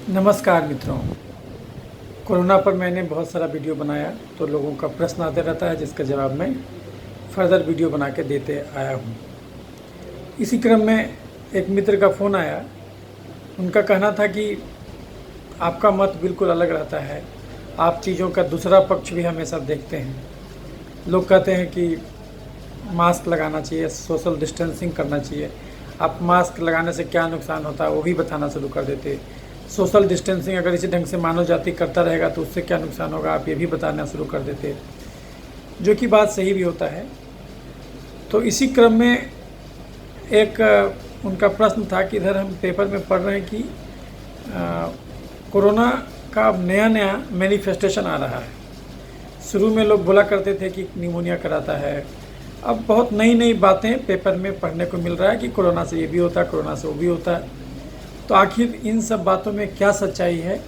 नमस्कार मित्रों। कोरोना पर मैंने बहुत सारा वीडियो बनाया तो लोगों का प्रश्न आते रहता है, जिसका जवाब मैं फर्दर वीडियो बना के देते आया हूँ। इसी क्रम में एक मित्र का फ़ोन आया। उनका कहना था कि आपका मत बिल्कुल अलग रहता है, आप चीज़ों का दूसरा पक्ष भी हमेशा देखते हैं। लोग कहते हैं कि मास्क लगाना चाहिए, सोशल डिस्टेंसिंग करना चाहिए। आप मास्क लगाने से क्या नुकसान होता है वो भी बताना शुरू कर देते। सोशल डिस्टेंसिंग अगर इसी ढंग से मानव जाति करता रहेगा तो उससे क्या नुकसान होगा आप ये भी बताना शुरू कर देते, जो कि बात सही भी होता है। तो इसी क्रम में एक उनका प्रश्न था कि इधर हम पेपर में पढ़ रहे हैं कि कोरोना का नया मैनिफेस्टेशन आ रहा है। शुरू में लोग बोला करते थे कि निमोनिया कराता है, अब बहुत नई नई बातें पेपर में पढ़ने को मिल रहा है कि कोरोना से ये भी होता है, कोरोना से वो भी होता है। तो आखिर इन सब बातों में क्या सच्चाई है,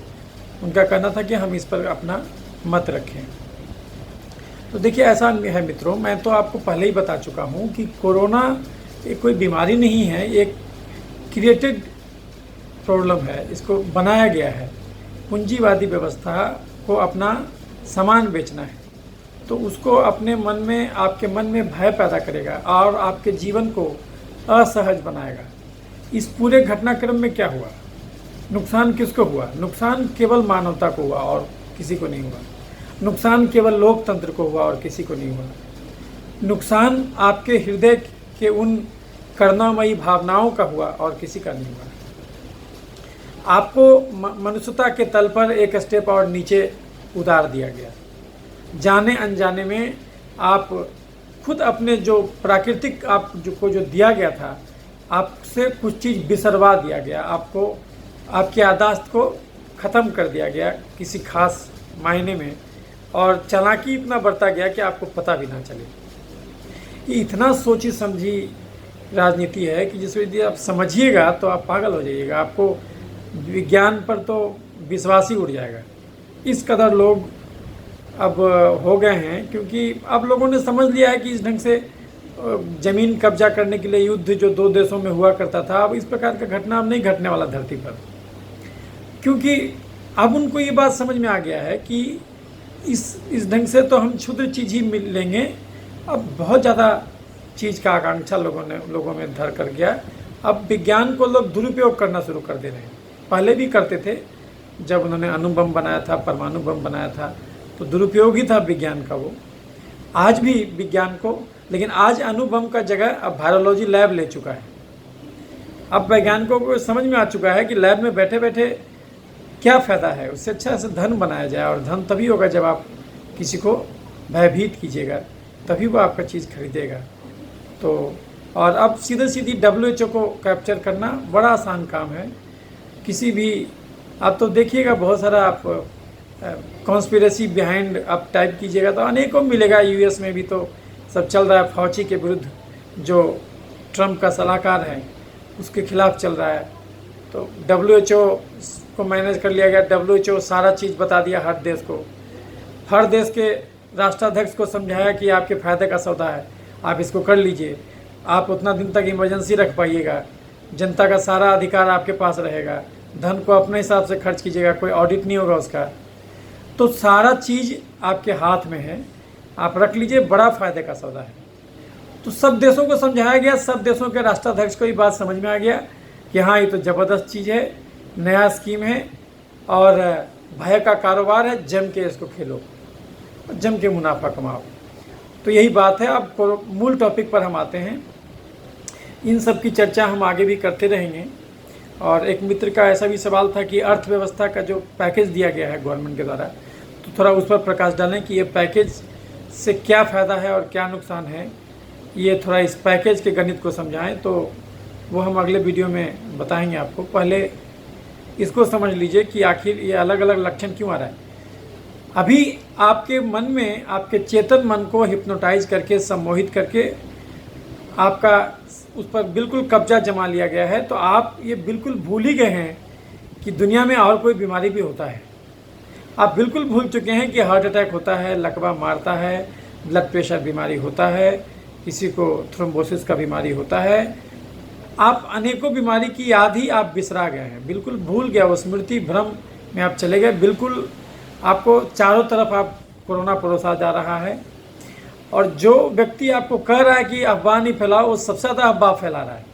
उनका कहना था कि हम इस पर अपना मत रखें। तो देखिए, ऐसा है मित्रों, मैं तो आपको पहले ही बता चुका हूँ कि कोरोना एक कोई बीमारी नहीं है, एक क्रिएटेड प्रॉब्लम है। इसको बनाया गया है, पूंजीवादी व्यवस्था को अपना सामान बेचना है, तो उसको अपने मन में, आपके मन में भय पैदा करेगा और आपके जीवन को असहज बनाएगा। इस पूरे घटनाक्रम में क्या हुआ, नुकसान किसको हुआ? नुकसान केवल मानवता को हुआ और किसी को नहीं हुआ। नुकसान केवल लोकतंत्र को हुआ और किसी को नहीं हुआ। नुकसान आपके हृदय के उन करुणामयी भावनाओं का हुआ और किसी का नहीं हुआ। आपको मनुष्यता के तल पर एक स्टेप और नीचे उतार दिया गया। जाने अनजाने में आप खुद अपने जो प्राकृतिक आप जो दिया गया था, आपसे कुछ चीज़ बिसरवा दिया गया। आपको आपकी याददाश्त को ख़त्म कर दिया गया किसी खास मायने में, और चालाकी इतना बढ़ता गया कि आपको पता भी ना चले। ये इतना सोची समझी राजनीति है कि जिसमें यदि आप समझिएगा तो आप पागल हो जाइएगा। आपको विज्ञान पर तो विश्वास ही उड़ जाएगा। इस कदर लोग अब हो गए हैं, क्योंकि अब लोगों ने समझ लिया है कि इस ढंग से ज़मीन कब्जा करने के लिए युद्ध जो दो देशों में हुआ करता था, अब इस प्रकार का घटना अब नहीं घटने वाला धरती पर। क्योंकि अब उनको ये बात समझ में आ गया है कि इस ढंग से तो हम क्षुद्र चीज़ ही मिल लेंगे। अब बहुत ज़्यादा चीज़ का आकांक्षा लोगों में धर कर गया। अब विज्ञान को लोग दुरुपयोग करना शुरू कर दे रहे हैं। पहले भी करते थे, जब उन्होंने अणु बम बनाया था, परमाणु बम बनाया था, तो दुरुपयोग ही था विज्ञान का वो। आज भी विज्ञान को, लेकिन आज अणु बम का जगह अब वायरोलॉजी लैब ले चुका है। अब वैज्ञानिकों को समझ में आ चुका है कि लैब में बैठे बैठे क्या फ़ायदा है, उससे अच्छा से धन बनाया जाए। और धन तभी होगा जब आप किसी को भयभीत कीजिएगा, तभी वो आपका चीज़ खरीदेगा। तो और अब सीधी WHO को कैप्चर करना बड़ा आसान काम है। किसी भी, आप तो देखिएगा बहुत सारा आप कॉन्स्पिरेसी बिहाइंड आप टाइप कीजिएगा तो अनेकों मिलेगा। US में भी तो सब चल रहा है, फौची के विरुद्ध जो ट्रंप का सलाहकार है उसके खिलाफ चल रहा है। तो WHO को मैनेज कर लिया गया। WHO सारा चीज़ बता दिया हर देश को। हर देश के राष्ट्राध्यक्ष को समझाया कि आपके फ़ायदे का सौदा है, आप इसको कर लीजिए। आप उतना दिन तक इमरजेंसी रख पाइएगा, जनता का सारा अधिकार आपके पास रहेगा, धन को अपने हिसाब से खर्च कीजिएगा, कोई ऑडिट नहीं होगा उसका। तो सारा चीज़ आपके हाथ में है, आप रख लीजिए, बड़ा फ़ायदे का सौदा है। तो सब देशों को समझाया गया, सब देशों के राष्ट्राध्यक्ष को ये बात समझ में आ गया कि हाँ, ये तो ज़बरदस्त चीज़ है, नया स्कीम है और भय का कारोबार है, जम के इसको खेलो, जम के मुनाफा कमाओ। तो यही बात है। अब मूल टॉपिक पर हम आते हैं। इन सब की चर्चा हम आगे भी करते रहेंगे। और एक मित्र का ऐसा भी सवाल था कि अर्थव्यवस्था का जो पैकेज दिया गया है गवर्नमेंट के द्वारा, तो थोड़ा उस पर प्रकाश डालें कि ये पैकेज से क्या फ़ायदा है और क्या नुकसान है। ये थोड़ा इस पैकेज के गणित को समझाएं, तो वो हम अगले वीडियो में बताएंगे आपको। पहले इसको समझ लीजिए कि आखिर ये अलग अलग लक्षण क्यों आ रहा है। अभी आपके मन में, आपके चेतन मन को हिप्नोटाइज करके, सम्मोहित करके आपका उस पर बिल्कुल कब्जा जमा लिया गया है। तो आप ये बिल्कुल भूल ही गए हैं कि दुनिया में और कोई बीमारी भी होता है। आप बिल्कुल भूल चुके हैं कि हार्ट अटैक होता है, लकवा मारता है, ब्लड प्रेशर बीमारी होता है, किसी को थ्रोम्बोसिस का बीमारी होता है, आप अनेकों बीमारी की याद ही आप बिसरा गए हैं, बिल्कुल भूल गया, वो स्मृति भ्रम में आप चले गए। बिल्कुल आपको चारों तरफ आप कोरोना परोसा जा रहा है, और जो व्यक्ति आपको कह रहा है कि अफवाह नहीं फैलाओ, वो सबसे ज़्यादा अफवाह फैला रहा है।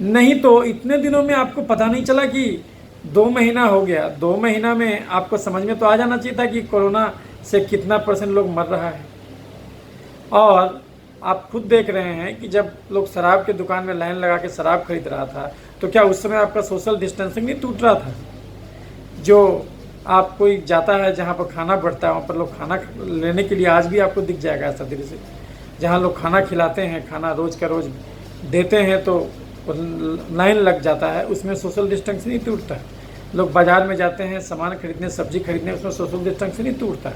नहीं तो इतने दिनों में आपको पता नहीं चला कि 2 महीना हो गया, 2 महीना में आपको समझ में तो आ जाना चाहिए था कि कोरोना से कितना % लोग मर रहा है। और आप खुद देख रहे हैं कि जब लोग शराब के दुकान में लाइन लगा के शराब खरीद रहा था, तो क्या उस समय आपका सोशल डिस्टेंसिंग नहीं टूट रहा था? जो आप कोई जाता है जहाँ पर खाना बढ़ता है, वहाँ पर लोग खाना लेने के लिए आज भी आपको दिख जाएगा ऐसा दृश्य, जहाँ लोग खाना खिलाते हैं, खाना रोज़ का रोज़ देते हैं, तो लाइन लग जाता है, उसमें सोशल डिस्टेंस नहीं टूटता है। लोग बाज़ार में जाते हैं सामान खरीदने, सब्जी खरीदने, उसमें सोशल डिस्टेंस नहीं टूटता है।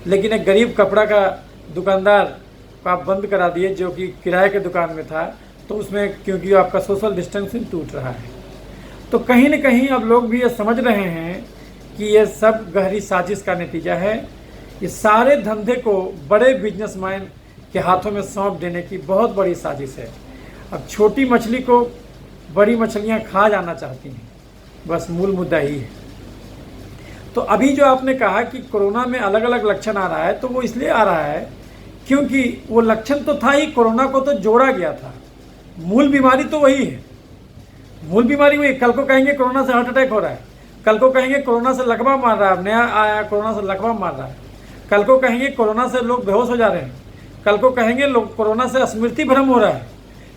लेकिन एक गरीब कपड़ा का दुकानदार को आप बंद करा दिए, जो कि किराए के दुकान में था, तो उसमें क्योंकि आपका सोशल डिस्टेंसिंग टूट रहा है। तो कहीं न कहीं अब लोग भी ये समझ रहे हैं कि ये सब गहरी साजिश का नतीजा है। ये सारे धंधे को बड़े बिजनेसमैन के हाथों में सौंप देने की बहुत बड़ी साजिश है। अब छोटी मछली को बड़ी मछलियां खा जाना चाहती हैं, बस मूल मुद्दा ही है। तो अभी जो आपने कहा कि कोरोना में अलग अलग लक्षण आ रहा है, तो वो इसलिए आ रहा है क्योंकि वो लक्षण तो था ही, कोरोना को तो जोड़ा गया था। मूल बीमारी तो वही है, मूल बीमारी वही। कल को कहेंगे कोरोना से हार्ट अटैक हो रहा है, कल को कहेंगे कोरोना से लकवा मार रहा है, नया आया कोरोना से लकवा मार रहा है, कल को कहेंगे कोरोना से लोग बेहोश हो जा रहे हैं, कल को कहेंगे लोग कोरोना से स्मृति भ्रम हो रहा है,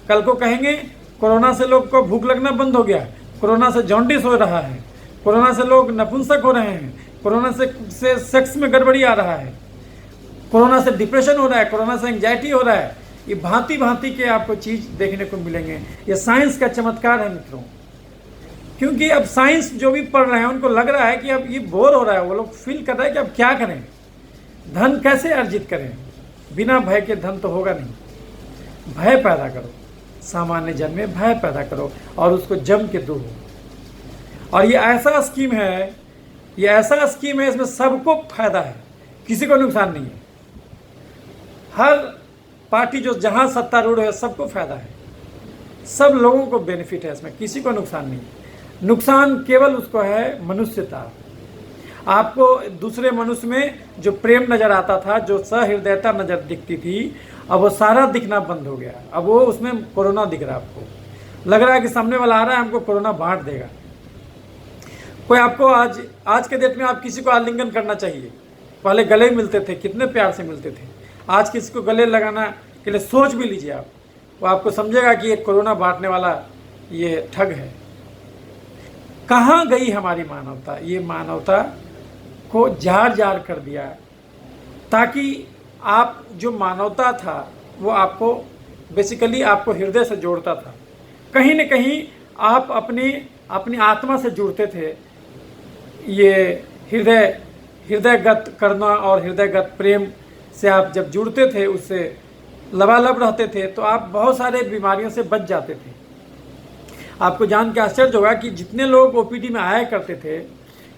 कल को कहेंगे कोरोना से लोग को भूख लगना बंद हो गया, कोरोना से जॉन्डिस हो रहा है, कोरोना से लोग नपुंसक हो रहे हैं, कोरोना से सेक्स में गड़बड़ी आ रहा है, कोरोना से डिप्रेशन हो रहा है, कोरोना से एंजाइटी हो रहा है। ये भांति भांति के आपको चीज़ देखने को मिलेंगे। ये साइंस का चमत्कार है मित्रों, क्योंकि अब साइंस जो भी पढ़ रहे हैं उनको लग रहा है कि अब ये बोर हो रहा है, वो लोग फील कर रहे हैं कि अब क्या करें, धन कैसे अर्जित करें। बिना भय के धन तो होगा नहीं। भय पैदा करो, सामान्य जन में भय पैदा करो और उसको जम के दो। और ये ऐसा स्कीम है, ये ऐसा स्कीम है, इसमें सबको फायदा है, किसी को नुकसान नहीं है। हर पार्टी जो जहां सत्तारूढ़ है सबको फायदा है, सब लोगों को बेनिफिट है, इसमें किसी को नुकसान नहीं है। नुकसान केवल उसको है मनुष्यता। आपको दूसरे मनुष्य में जो प्रेम नज़र आता था, जो सहृदयता नज़र दिखती थी, अब वो सारा दिखना बंद हो गया। अब वो उसमें कोरोना दिख रहा है। आपको लग रहा है कि सामने वाला आ रहा है, हमको कोरोना बांट देगा। कोई आपको आज के डेट में आप किसी को आलिंगन करना चाहिए, पहले गले मिलते थे, कितने प्यार से मिलते थे। आज किसी को गले लगाना के लिए सोच भी लीजिए आप, वो आपको समझेगा कि ये कोरोना बांटने वाला ये ठग है। कहाँ गई हमारी मानवता? ये मानवता को जार जार कर दिया, ताकि आप जो मानवता था वो आपको बेसिकली आपको हृदय से जोड़ता था। कहीं न कहीं आप अपनी आत्मा से जुड़ते थे। ये हृदयगत करना और हृदयगत प्रेम से आप जब जुड़ते थे, उससे लबालब रहते थे, तो आप बहुत सारे बीमारियों से बच जाते थे। आपको जान के आश्चर्य होगा कि जितने लोग ओपीडी में आया करते थे,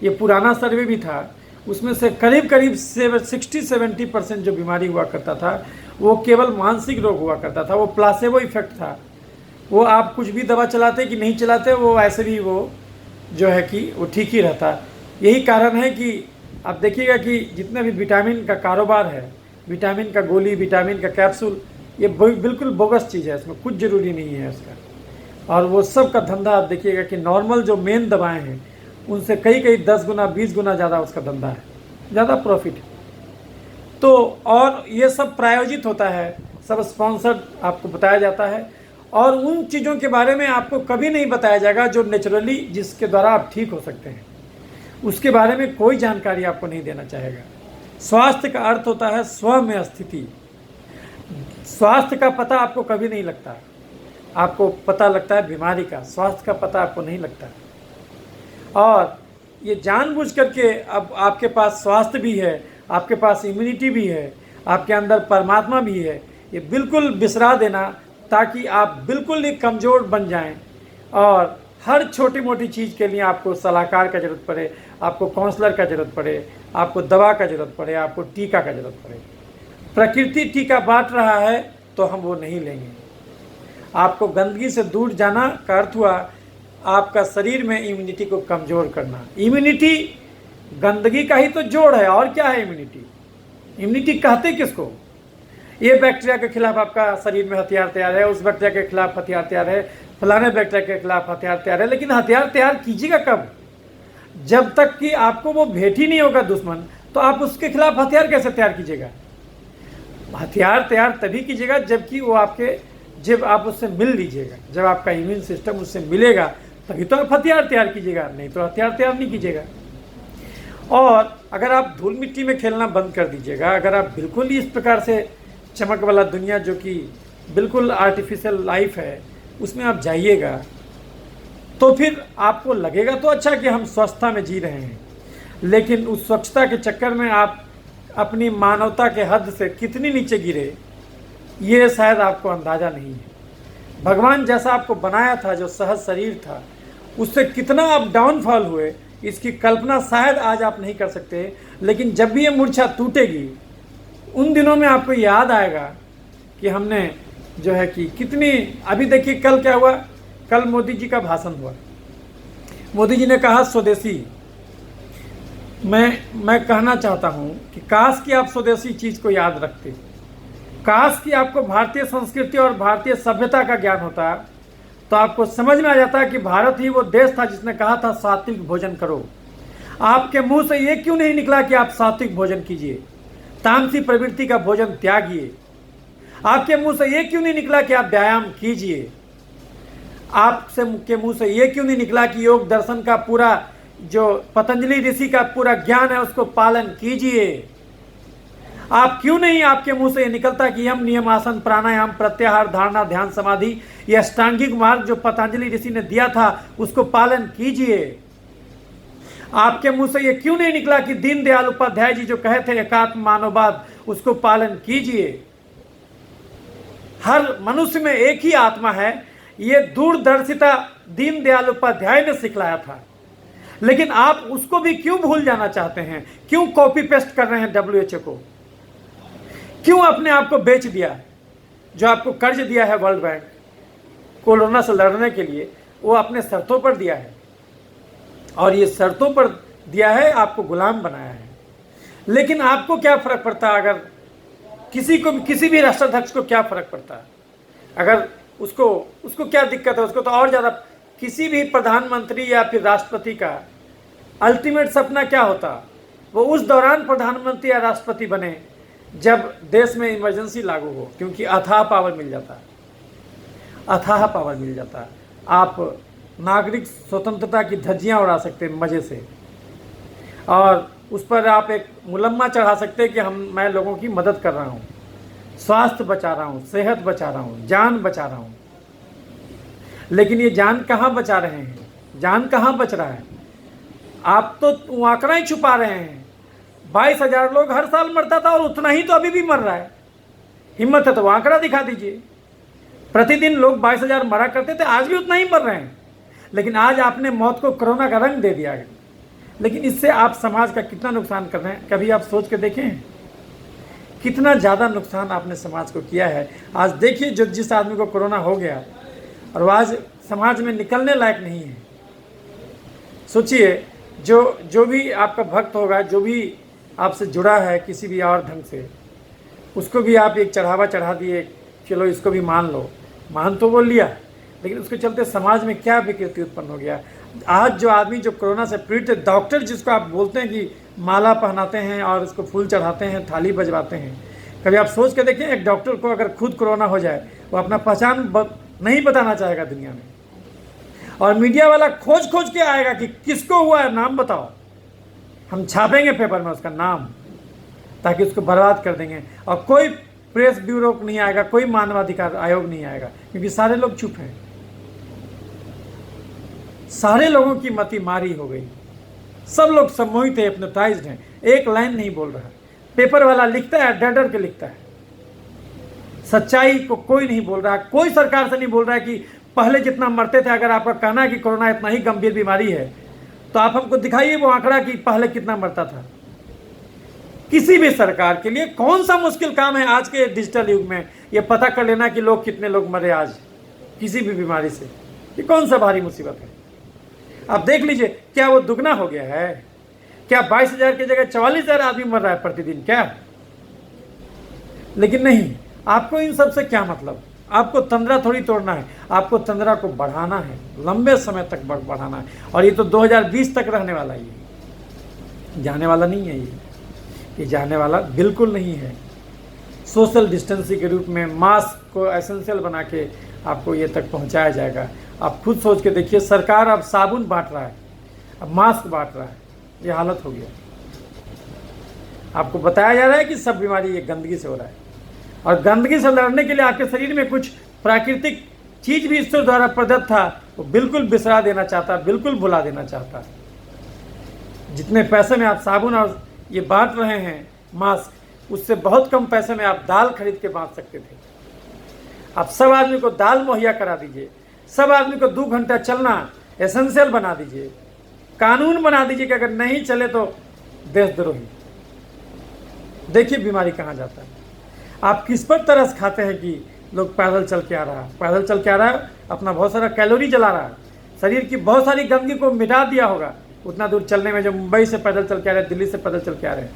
ये पुराना सर्वे भी था, उसमें से करीब 60-70% जो बीमारी हुआ करता था वो केवल मानसिक रोग हुआ करता था। वो प्लासेबो इफेक्ट था। वो आप कुछ भी दवा चलाते कि नहीं चलाते, वो ऐसे भी वो जो है कि वो ठीक ही रहता। यही कारण है कि आप देखिएगा कि जितने भी विटामिन का कारोबार है, विटामिन का गोली, विटामिन का कैप्सूल, ये बिल्कुल बोगस चीज़ है, इसमें कुछ ज़रूरी नहीं है इसका। और वो सब का धंधा आप देखिएगा कि नॉर्मल जो मेन दवाएं हैं उनसे कई 10 गुना 20 गुना ज़्यादा उसका धंधा है, ज़्यादा प्रॉफिट है। तो और ये सब प्रायोजित होता है, सब स्पॉन्सर्ड आपको बताया जाता है, और उन चीज़ों के बारे में आपको कभी नहीं बताया जाएगा जो नेचुरली, जिसके द्वारा आप ठीक हो सकते हैं, उसके बारे में कोई जानकारी आपको नहीं देना चाहेगा। स्वास्थ्य का अर्थ होता है स्व में स्थिति। स्वास्थ्य का पता आपको कभी नहीं लगता, आपको पता लगता है बीमारी का, स्वास्थ्य का पता आपको नहीं लगता। और ये जानबूझ करके अब आपके पास स्वास्थ्य भी है, आपके पास इम्यूनिटी भी है, आपके अंदर परमात्मा भी है, ये बिल्कुल बिसरा देना, ताकि आप बिल्कुल ही कमज़ोर बन जाएं और हर छोटी मोटी चीज़ के लिए आपको सलाहकार का ज़रूरत पड़े, आपको काउंसलर का ज़रूरत पड़े, आपको दवा का ज़रूरत पड़े, आपको टीका का ज़रूरत पड़े। प्रकृति टीका बांट रहा है तो हम वो नहीं लेंगे। आपको गंदगी से दूर जाना का अर्थ हुआ आपका शरीर में इम्यूनिटी को कमज़ोर करना। इम्यूनिटी गंदगी का ही तो जोड़ है, और क्या है इम्यूनिटी? इम्यूनिटी कहते किसको? ये बैक्टीरिया के खिलाफ आपका शरीर में हथियार तैयार है, उस बैक्टीरिया के खिलाफ हथियार तैयार है, फलाने बैक्टीरिया के खिलाफ हथियार तैयार है। लेकिन हथियार तैयार कीजिएगा कब? जब तक कि आपको वो भेंट ही नहीं होगा दुश्मन, तो आप उसके खिलाफ हथियार कैसे तैयार कीजिएगा? हथियार तैयार तभी कीजिएगा जबकि वो जब आप उससे मिल लीजिएगा, जब आपका इम्यून सिस्टम उससे मिलेगा तभी तो आप हथियार तैयार कीजिएगा, नहीं तो हथियार तैयार नहीं कीजिएगा। और अगर आप धूल मिट्टी में खेलना बंद कर दीजिएगा, अगर आप बिल्कुल ही इस प्रकार से चमक वाला दुनिया जो कि बिल्कुल आर्टिफिशियल लाइफ है उसमें आप जाइएगा, तो फिर आपको लगेगा तो अच्छा कि हम स्वच्छता में जी रहे हैं, लेकिन उस स्वच्छता के चक्कर में आप अपनी मानवता के हद से कितनी नीचे गिरे ये शायद आपको अंदाज़ा नहीं है। भगवान जैसा आपको बनाया था, जो सहज शरीर था, उससे कितना आप डाउनफॉल हुए इसकी कल्पना शायद आज आप नहीं कर सकते। लेकिन जब भी ये मूर्छा टूटेगी उन दिनों में आपको याद आएगा कि हमने जो है कि कितनी, अभी देखिए कल क्या हुआ, कल मोदी जी का भाषण हुआ। मोदी जी ने कहा स्वदेशी। मैं कहना चाहता हूँ कि काश कि आप स्वदेशी चीज़ को याद रखते, काश कि आपको भारतीय संस्कृति और भारतीय सभ्यता का ज्ञान होता, तो आपको समझ में आ जाता कि भारत ही वो देश था जिसने कहा था सात्विक भोजन करो। आपके मुंह से ये क्यों नहीं निकला कि आप सात्विक भोजन कीजिए, तामसी प्रवृत्ति का भोजन त्यागिए? आपके मुंह से ये क्यों नहीं निकला कि आप व्यायाम कीजिए? आपसे के मुंह से ये क्यों नहीं निकला कि योग दर्शन का पूरा जो पतंजलि ऋषि का पूरा ज्ञान है उसको पालन कीजिए? आप क्यों नहीं, आपके मुंह से ये निकलता कि यम नियम आसन प्राणायाम प्रत्याहार धारणा ध्यान समाधि ये अष्टांगिक मार्ग जो पतंजलि ऋषि ने दिया था उसको पालन कीजिए? आपके मुंह से ये क्यों नहीं निकला कि दीनदयाल उपाध्याय जी जो कहे थे एकात्म मानववाद उसको पालन कीजिए? हर मनुष्य में एक ही आत्मा है, ये दूरदर्शिता दीनदयाल उपाध्याय ने सिखलाया था। लेकिन आप उसको भी क्यों भूल जाना चाहते हैं? क्यों कॉपी पेस्ट कर रहे हैं WHO को? क्यों अपने आप को बेच दिया? जो आपको कर्ज दिया है वर्ल्ड बैंक कोरोना से लड़ने के लिए, वो अपने शर्तों पर दिया है, और ये शर्तों पर दिया है, आपको गुलाम बनाया है। लेकिन आपको क्या फर्क पड़ता? अगर किसी भी राष्ट्राध्यक्ष को क्या फर्क पड़ता? अगर उसको क्या दिक्कत है? उसको तो और ज़्यादा। किसी भी प्रधानमंत्री या फिर राष्ट्रपति का अल्टीमेट सपना क्या होता? वो उस दौरान प्रधानमंत्री या राष्ट्रपति बने जब देश में इमरजेंसी लागू हो, क्योंकि अथाह पावर मिल जाता, अथाह पावर मिल जाता। आप नागरिक स्वतंत्रता की धज्जियां उड़ा सकते हैं मज़े से, और उस पर आप एक मुलम्मा चढ़ा सकते हैं कि मैं लोगों की मदद कर रहा हूँ, स्वास्थ्य बचा रहा हूँ, सेहत बचा रहा हूँ, जान बचा रहा हूँ। लेकिन ये जान कहाँ बचा रहे हैं? जान कहाँ बच रहा है? आप तो आंकड़ा ही छुपा रहे हैं। 22,000 लोग हर साल मरता था, और उतना ही तो अभी भी मर रहा है। हिम्मत है तो आंकड़ा दिखा दीजिए। प्रतिदिन लोग 22,000 मरा करते थे, आज भी उतना ही मर रहे हैं। लेकिन आज आपने मौत को कोरोना का रंग दे दिया है। लेकिन इससे आप समाज का कितना नुकसान कर रहे हैं? कभी आप सोच के देखें कितना ज़्यादा नुकसान आपने समाज को किया है। आज देखिए जिस आदमी को कोरोना हो गया और वो आज समाज में निकलने लायक नहीं है। सोचिए, जो भी आपका भक्त होगा, जो भी आपसे जुड़ा है किसी भी और ढंग से, उसको भी आप एक चढ़ावा चढ़ा दिए, चलो इसको भी मान लो। मान तो वो लिया, लेकिन उसके चलते समाज में क्या विकृति उत्पन्न हो गया। आज जो आदमी जो कोरोना से पीड़ित है, डॉक्टर जिसको आप बोलते हैं कि माला पहनाते हैं और उसको फूल चढ़ाते हैं, थाली बजवाते हैं, कभी आप सोच के देखें एक डॉक्टर को अगर खुद कोरोना हो जाए, वो अपना पहचान नहीं बताना चाहेगा दुनिया में, और मीडिया वाला खोज के आएगा कि किसको हुआ है, नाम बताओ, हम छापेंगे पेपर में उसका नाम, ताकि उसको बर्बाद कर देंगे। और कोई प्रेस ब्यूरो नहीं आएगा, कोई मानवाधिकार आयोग नहीं आएगा, क्योंकि सारे लोग चुप हैं। सारे लोगों की मति मारी हो गई, सब लोग सम्मोहित है, हिप्नोटाइज्ड हैं। एक लाइन नहीं बोल रहा। पेपर वाला लिखता है, डर के लिखता है। सच्चाई को कोई नहीं बोल रहा। कोई सरकार से नहीं बोल रहा है कि पहले जितना मरते थे, अगर आपका कहना है कि कोरोना इतना ही गंभीर बीमारी है, तो आप हमको दिखाइए वो आंकड़ा कि पहले कितना मरता था। किसी भी सरकार के लिए कौन सा मुश्किल काम है आज के डिजिटल युग में ये पता कर लेना कि कितने लोग मरे आज। किसी भी बीमारी से, ये कौन सा भारी मुसीबत है? आप देख लीजिए, क्या वो दुगना हो गया है? क्या 22,000 की जगह 44,000 आदमी मर रहा है प्रतिदिन क्या? लेकिन नहीं, आपको इन सब से क्या मतलब? आपको तंद्रा थोड़ी तोड़ना है, आपको तंद्रा को बढ़ाना है, लंबे समय तक बढ़ाना है। और ये तो 2020 तक रहने वाला है, ये जाने वाला नहीं है। ये जाने वाला बिल्कुल नहीं है। सोशल डिस्टेंसिंग के रूप में मास्क को एसेंशियल बना के आपको ये तक पहुंचाया जाएगा। आप खुद सोच के देखिए, सरकार अब साबुन बांट रहा है, अब मास्क बांट रहा है, ये हालत हो गया। आपको बताया जा रहा है कि सब बीमारी ये गंदगी से हो रहा है, और गंदगी से लड़ने के लिए आपके शरीर में कुछ प्राकृतिक चीज भी ईश्वर द्वारा प्रदत्त था, वो बिल्कुल बिसरा देना चाहता, बिल्कुल भुला देना चाहता। जितने पैसे में आप साबुन और ये बांट रहे हैं मास्क, उससे बहुत कम पैसे में आप दाल खरीद के बांट सकते थे। आप सब आदमी को दाल मुहैया करा दीजिए, सब आदमी को 2 घंटा चलना एसेंशियल बना दीजिए, कानून बना दीजिए कि अगर नहीं चले तो देशद्रोही। देखिए बीमारी कहाँ जाता है। आप किस पर तरस खाते हैं कि लोग पैदल चल के आ रहा है, पैदल चल के आ रहा है, अपना बहुत सारा कैलोरी जला रहा है, शरीर की बहुत सारी गंदगी को मिटा दिया होगा उतना दूर चलने में। जो मुंबई से पैदल चल के आ रहे हैं, दिल्ली से पैदल चल के आ रहे हैं,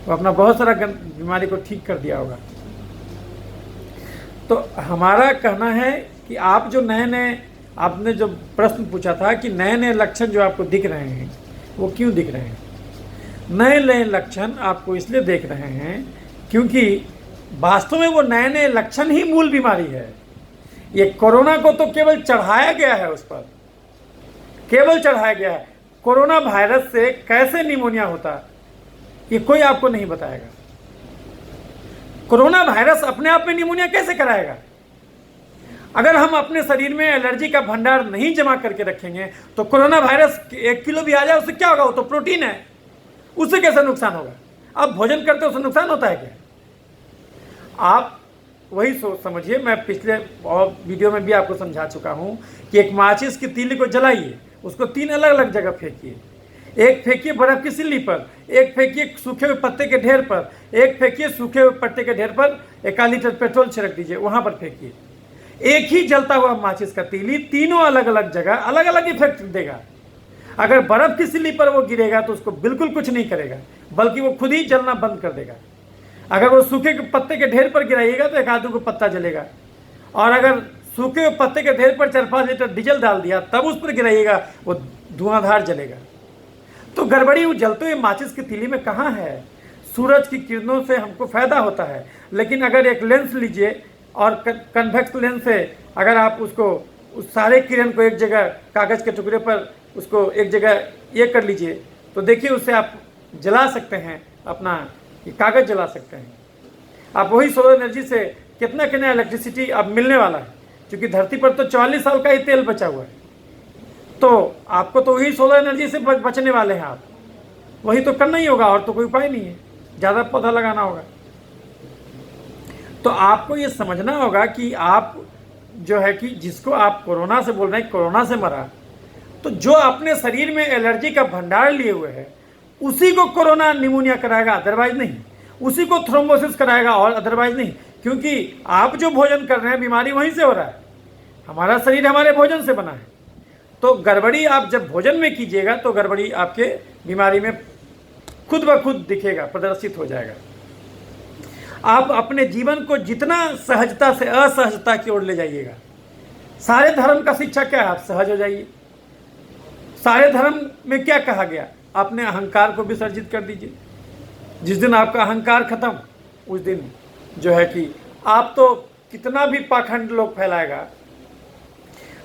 वो अपना बहुत सारा बीमारी को ठीक कर दिया होगा। तो हमारा कहना है कि आप जो नए आपने जो प्रश्न पूछा था कि नए लक्षण जो आपको दिख रहे हैं, वो क्यों दिख रहे हैं? नए लक्षण आपको इसलिए देख रहे हैं क्योंकि वास्तव में वो नए लक्षण ही मूल बीमारी है। ये कोरोना को तो केवल चढ़ाया गया है, उस पर केवल चढ़ाया गया है। कोरोना वायरस से कैसे निमोनिया होता, ये कोई आपको नहीं बताएगा। कोरोना वायरस अपने आप में निमोनिया कैसे कराएगा? अगर हम अपने शरीर में एलर्जी का भंडार नहीं जमा करके रखेंगे तो कोरोना वायरस 1 किलो भी आ जाए, उससे क्या होगा? वो तो प्रोटीन है, उससे कैसे नुकसान होगा? आप भोजन करते हो उससे नुकसान होता है क्या? आप वही समझिए, मैं पिछले वीडियो में भी आपको समझा चुका हूं कि एक माचिस की तीली को जलाइए, उसको 3 अलग अलग जगह फेंकिए। एक फेंकिए बर्फ की सिल्ली पर, एक फेंकिए सूखे हुए पत्ते के ढेर पर, एक फेंकिए सूखे हुए पत्ते के ढेर पर 1 लीटर पेट्रोल छिड़क दीजिए, वहां पर फेंकिए। एक ही जलता हुआ माचिस का तीली तीनों अलग अलग जगह अलग अलग इफेक्ट देगा। अगर बर्फ की सिल्ली पर वो गिरेगा तो उसको बिल्कुल कुछ नहीं करेगा, बल्कि वो खुद ही जलना बंद कर देगा। अगर वो सूखे पत्ते के ढेर पर गिराइएगा तो 1 को पत्ता जलेगा, और अगर सूखे हुए पत्ते के ढेर पर 4-5 लीटर डीजल डाल दिया तब उस पर गिराइएगा, वो धुआंधार जलेगा। तो गड़बड़ी वो जलते हुए माचिस की तीली में कहाँ है? सूरज की किरणों से हमको फायदा होता है, लेकिन अगर एक लेंस लीजिए और कन्वेक्स लेंस से अगर आप उसको उस सारे किरण को एक जगह कागज़ के टुकड़े पर उसको एक जगह ये कर लीजिए, तो देखिए उससे आप जला सकते हैं, अपना ये कागज़ जला सकते हैं। आप वही सोलर एनर्जी से कितना इलेक्ट्रिसिटी अब मिलने वाला है, क्योंकि धरती पर तो 44 साल का ही तेल बचा हुआ है, तो आपको तो वही सोलर एनर्जी से बचने वाले हैं। आप वही तो करना ही होगा, और तो कोई उपाय नहीं है, ज़्यादा पौधा लगाना होगा। तो आपको ये समझना होगा कि आप जो है कि जिसको आप कोरोना से बोल रहे हैं, कोरोना से मरा, तो जो अपने शरीर में एलर्जी का भंडार लिए हुए है उसी को कोरोना निमोनिया कराएगा, अदरवाइज नहीं। उसी को थ्रोम्बोसिस कराएगा और अदरवाइज नहीं, क्योंकि आप जो भोजन कर रहे हैं बीमारी वहीं से हो रहा है। हमारा शरीर हमारे भोजन से बना है, तो गड़बड़ी आप जब भोजन में कीजिएगा तो गड़बड़ी आपके बीमारी में खुद ब खुद दिखेगा, प्रदर्शित हो जाएगा। आप अपने जीवन को जितना सहजता से असहजता की ओर ले जाइएगा। सारे धर्म का शिक्षा क्या है? आप सहज हो जाइए। सारे धर्म में क्या कहा गया? अपने अहंकार को विसर्जित कर दीजिए। जिस दिन आपका अहंकार खत्म, उस दिन जो है कि आप तो कितना भी पाखंड लोग फैलाएगा।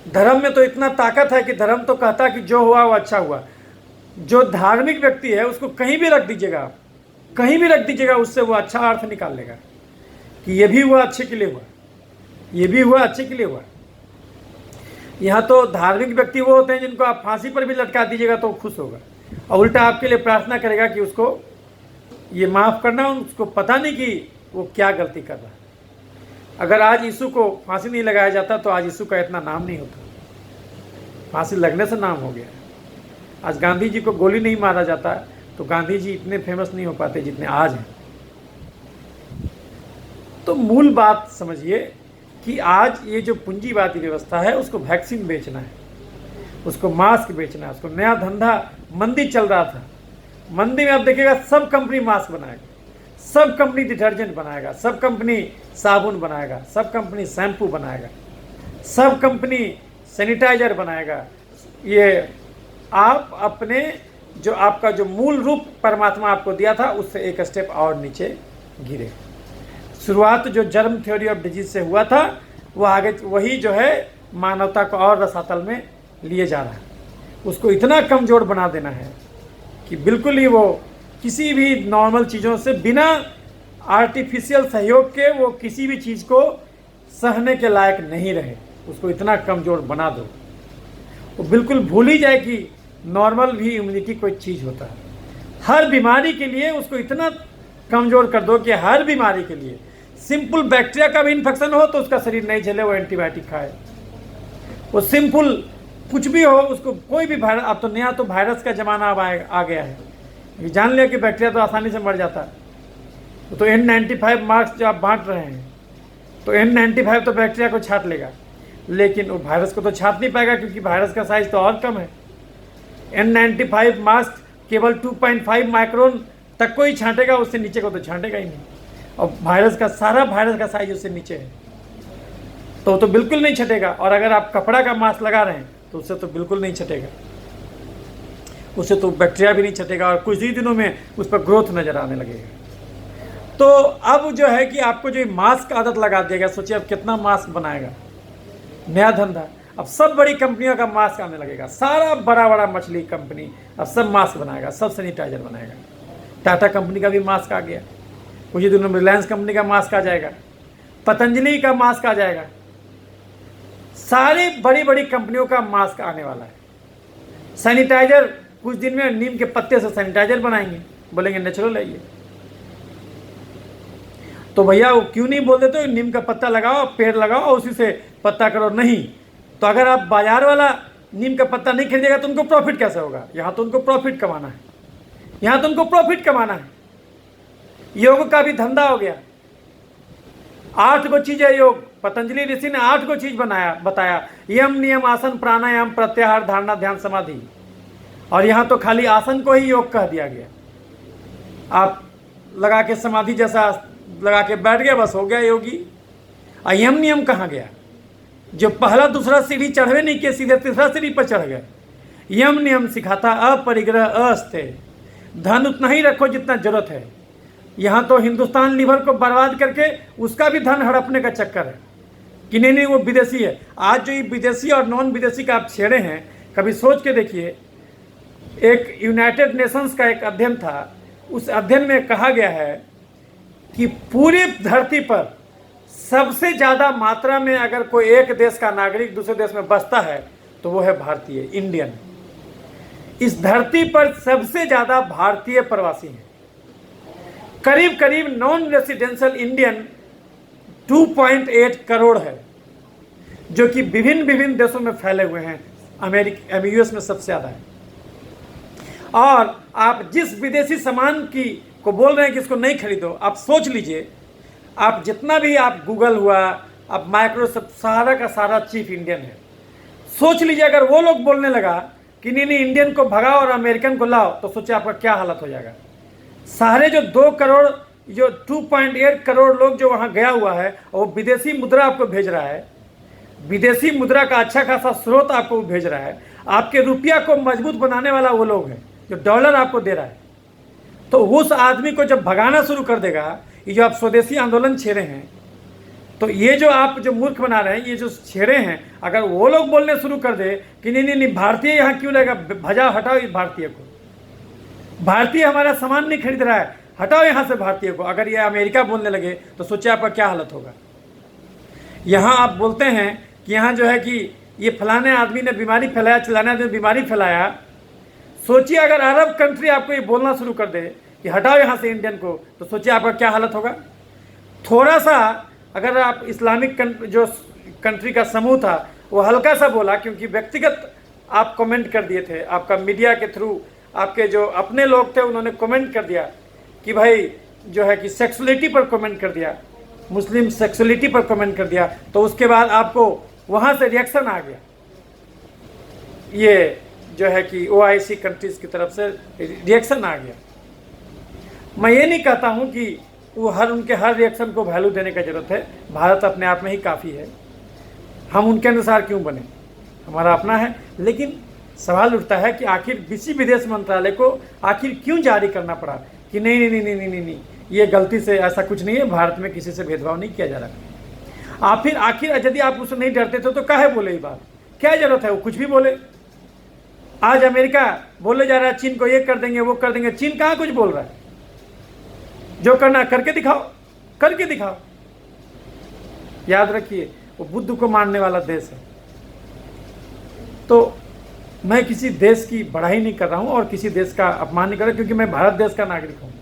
धर्म में तो इतना ताकत है कि धर्म तो कहता है कि जो हुआ वो अच्छा हुआ। जो धार्मिक व्यक्ति है उसको कहीं भी रख दीजिएगा, आप कहीं भी रख दीजिएगा, उससे वो अच्छा अर्थ निकाल लेगा कि ये भी हुआ अच्छे के लिए हुआ, ये भी हुआ अच्छे के लिए हुआ। यहाँ तो धार्मिक व्यक्ति वो होते हैं जिनको आप फांसी पर भी लटका दीजिएगा तो खुश होगा, और उल्टा आपके लिए प्रार्थना करेगा कि उसको ये माफ़ करना। उसको पता नहीं कि वो क्या गलती कर रहा है। अगर आज यीशु को फांसी नहीं लगाया जाता तो आज यीशु का इतना नाम नहीं होता। फांसी लगने से नाम हो गया। आज गांधी जी को गोली नहीं मारा जाता तो गांधी जी इतने फेमस नहीं हो पाते जितने आज हैं। तो मूल बात समझिए कि आज ये जो पूंजीवादी व्यवस्था है उसको वैक्सीन बेचना है, उसको मास्क बेचना है, उसको नया धंधा, मंदी चल रहा था, मंदी में आप देखिएगा सब कंपनी मास्क बनाएगा, सब कंपनी डिटर्जेंट बनाएगा, सब कंपनी साबुन बनाएगा, सब कंपनी शैम्पू बनाएगा, सब कंपनी सैनिटाइजर बनाएगा। ये आप अपने जो आपका जो मूल रूप परमात्मा आपको दिया था उससे एक स्टेप और नीचे गिरे। शुरुआत जो जर्म थ्योरी ऑफ डिजीज से हुआ था वो आगे वही जो है मानवता को और रसातल में लिए जा रहा है। उसको इतना कमज़ोर बना देना है कि बिल्कुल ही वो किसी भी नॉर्मल चीज़ों से बिना आर्टिफिशियल सहयोग के वो किसी भी चीज़ को सहने के लायक नहीं रहे। उसको इतना कमज़ोर बना दो वो बिल्कुल भूल ही जाए कि नॉर्मल भी इम्यूनिटी कोई चीज़ होता है। हर बीमारी के लिए उसको इतना कमज़ोर कर दो कि हर बीमारी के लिए सिंपल बैक्टीरिया का भी इन्फेक्शन हो तो उसका शरीर नहीं झेले, वो एंटीबायोटिक खाए। वो सिंपल कुछ भी हो उसको, कोई भी वायरस, अब तो नया तो वायरस का ज़माना अब आ गया है, ये जान लिया कि बैक्टीरिया तो आसानी से मर जाता है। तो N95 मास्क जो आप बांट रहे हैं तो N95 तो बैक्टीरिया को छांट लेगा, लेकिन वो वायरस को तो छांट नहीं पाएगा क्योंकि वायरस का साइज तो और कम है। N95 मास्क केवल 2.5 माइक्रोन तक को ही छांटेगा, उससे नीचे को तो छांटेगा ही नहीं। और वायरस का सारा वायरस का साइज उससे नीचे है तो बिल्कुल नहीं छटेगा। और अगर आप कपड़ा का मास्क लगा रहे हैं तो उससे तो बिल्कुल नहीं छटेगा, उससे तो बैक्टीरिया भी नहीं छटेगा और कुछ ही दिनों में उस पर ग्रोथ नज़र आने लगेगा। तो अब जो है कि आपको जो मास्क का आदत लगा दिया गया, सोचिए अब कितना मास्क बनाएगा, नया धंधा। अब सब बड़ी कंपनियों का मास्क आने लगेगा, सारा बड़ा बड़ा मछली कंपनी अब सब मास्क बनाएगा, सब सैनिटाइजर बनाएगा। टाटा कंपनी का भी मास्क आ गया, कुछ ही दिनों में रिलायंस कंपनी का मास्क आ जाएगा, पतंजलि का मास्क आ जाएगा, सारी बड़ी बड़ी कंपनियों का मास्क आने वाला है। सैनिटाइजर कुछ दिन में नीम के पत्ते से सैनिटाइजर बनाएंगे, बोलेंगे नेचुरल है ये। तो भैया वो क्यों नहीं बोल देते नीम का पत्ता लगाओ, पेड़ लगाओ, उसी से पत्ता करो? नहीं, तो अगर आप बाजार वाला नीम का पत्ता नहीं खरीदेगा तो उनको प्रॉफिट कैसे होगा? यहाँ तो उनको प्रॉफिट कमाना है, यहाँ तो उनको प्रॉफिट कमाना है। योग का भी धंधा हो गया, 8 गो चीज है योग। पतंजलि ऋषि ने 8 गो चीज बताया, यम नियम आसन प्राणायाम प्रत्याहार धारणा ध्यान समाधि। और यहाँ तो खाली आसन को ही योग कह दिया गया। आप लगा के समाधि जैसा लगा के बैठ गया, बस हो गया योगी। यम नियम कहाँ गया? जो पहला दूसरा सीढ़ी चढ़वे नहीं किए, सीधे तीसरा सीढ़ी पर चढ़ गए। यम नियम सिखाता अपरिग्रह अस्थे, धन उतना ही रखो जितना जरूरत है। यहाँ तो हिंदुस्तान लीवर को बर्बाद करके उसका भी धन हड़पने का चक्कर है कि नहीं वो विदेशी है। आज जो ये विदेशी और नॉन विदेशी का आप छेड़े हैं, कभी सोच के देखिए। एक यूनाइटेड नेशंस का एक अध्ययन था, उस अध्ययन में कहा गया है कि पूरी धरती पर सबसे ज़्यादा मात्रा में अगर कोई एक देश का नागरिक दूसरे देश में बसता है तो वो है भारतीय, इंडियन। इस धरती पर सबसे ज़्यादा भारतीय प्रवासी हैं, करीब करीब नॉन रेसिडेंशियल इंडियन 2.8 करोड़ है, जो कि विभिन्न विभिन्न देशों में फैले हुए हैं। अमेरिका यूएस में सबसे ज़्यादा है। और आप जिस विदेशी सामान को बोल रहे हैं कि इसको नहीं खरीदो, आप सोच लीजिए, आप जितना भी आप गूगल हुआ, आप माइक्रोसॉफ्ट, सारा का सारा चीफ इंडियन है। सोच लीजिए अगर वो लोग बोलने लगा कि नहीं नहीं इंडियन को भगाओ और अमेरिकन को लाओ, तो सोचिए आपका क्या हालत हो जाएगा। सारे जो 2 करोड़, जो 2.8 करोड़ लोग जो वहाँ गया हुआ है, और वो विदेशी मुद्रा आपको भेज रहा है, विदेशी मुद्रा का अच्छा खासा स्रोत आपको भेज रहा है। आपके रुपया को मजबूत बनाने वाला वो लोग हैं जो डॉलर आपको दे रहा है। तो उस आदमी को जब भगाना शुरू कर देगा, ये जो आप स्वदेशी आंदोलन छेड़े हैं, तो ये जो आप जो मूर्ख बना रहे हैं, ये जो छेड़े हैं, अगर वो लोग बोलने शुरू कर दे कि नहीं नहीं नहीं भारतीय यहाँ क्यों रहेगा, भजा हटाओ इस भारतीय को, भारतीय हमारा सामान नहीं खरीद रहा है, हटाओ यहाँ से भारतीय को, अगर ये अमेरिका बोलने लगे तो सोचिए आपका क्या हालत होगा। यहाँ आप बोलते हैं कि यहाँ जो है कि ये फलाने आदमी ने बीमारी फैलाया, चिल्लाने आदमी ने बीमारी फैलाया। सोचिए अगर अरब कंट्री आपको ये बोलना शुरू कर दे कि हटाओ यहाँ से इंडियन को, तो सोचिए आपका क्या हालत होगा। थोड़ा सा अगर आप इस्लामिक जो कंट्री का समूह था वो हल्का सा बोला, क्योंकि व्यक्तिगत आप कमेंट कर दिए थे, आपका मीडिया के थ्रू आपके जो अपने लोग थे उन्होंने कमेंट कर दिया कि भाई जो है कि सेक्सुअलिटी पर कमेंट कर दिया, मुस्लिम सेक्सुअलिटी पर कमेंट कर दिया, तो उसके बाद आपको वहाँ से रिएक्शन आ गया। ये जो है कि OIC कंट्रीज़ की तरफ से रिएक्शन आ गया। मैं ये नहीं कहता हूँ कि वो उनके हर रिएक्शन को वैल्यू देने का ज़रूरत है। भारत अपने आप में ही काफ़ी है, हम उनके अनुसार क्यों बने, हमारा अपना है। लेकिन सवाल उठता है कि आखिर किसी विदेश मंत्रालय को आखिर क्यों जारी करना पड़ा कि नहीं नहीं नहीं नहीं नहीं नहीं, ये गलती से, ऐसा कुछ नहीं है, भारत में किसी से भेदभाव नहीं किया जा रहा। आप फिर आखिर यदि आप उससे नहीं डरते थे तो काहे बोले ये बात, क्या ज़रूरत है वो कुछ भी बोले। आज अमेरिका बोले जा रहा है चीन को ये कर देंगे वो कर देंगे, चीन कहाँ कुछ बोल रहा है। जो करना करके दिखाओ, करके दिखाओ। याद रखिए वो बुद्ध को मानने वाला देश है। तो मैं किसी देश की बढ़ाई नहीं कर रहा हूँ और किसी देश का अपमान नहीं कर रहा, क्योंकि मैं भारत देश का नागरिक हूँ।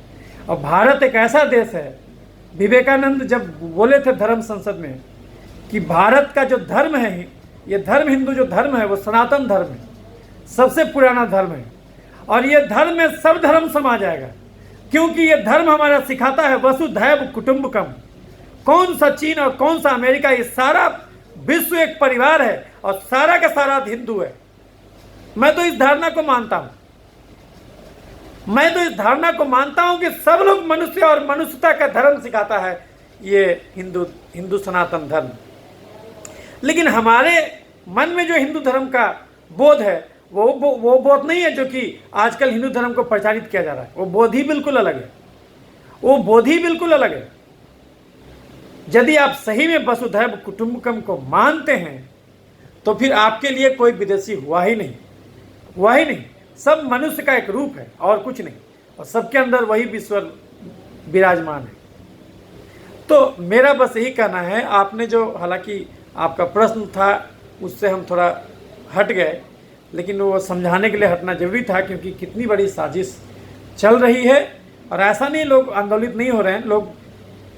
और भारत एक ऐसा देश है, विवेकानंद जब बोले थे धर्म संसद में कि भारत का जो धर्म है, ये धर्म, हिंदू जो धर्म है वो सनातन धर्म है, सबसे पुराना धर्म है, और ये धर्म में सब धर्म समा जाएगा, क्योंकि ये धर्म हमारा सिखाता है वसुधैव कुटुंबकम। कौन सा चीन और कौन सा अमेरिका, ये सारा विश्व एक परिवार है और सारा का सारा हिंदू है। मैं तो इस धारणा को मानता हूं, मैं तो इस धारणा को मानता हूं कि सब लोग मनुष्य और मनुष्यता का धर्म सिखाता है ये हिंदू सनातन धर्म। लेकिन हमारे मन में जो हिंदू धर्म का बोध है वो बोध नहीं है जो कि आजकल हिंदू धर्म को प्रचारित किया जा रहा है। वो बोध ही बिल्कुल अलग है, वो बोध ही बिल्कुल अलग है। यदि आप सही में वसुधैव कुटुंबकम को मानते हैं तो फिर आपके लिए कोई विदेशी हुआ ही नहीं, हुआ ही नहीं। सब मनुष्य का एक रूप है और कुछ नहीं, और सबके अंदर वही विश्व विराजमान है। तो मेरा बस यही कहना है, आपने जो, हालांकि आपका प्रश्न था उससे हम थोड़ा हट गए, लेकिन वो समझाने के लिए हटना जरूरी था, क्योंकि कितनी बड़ी साजिश चल रही है। और ऐसा नहीं लोग आंदोलित नहीं हो रहे हैं, लोग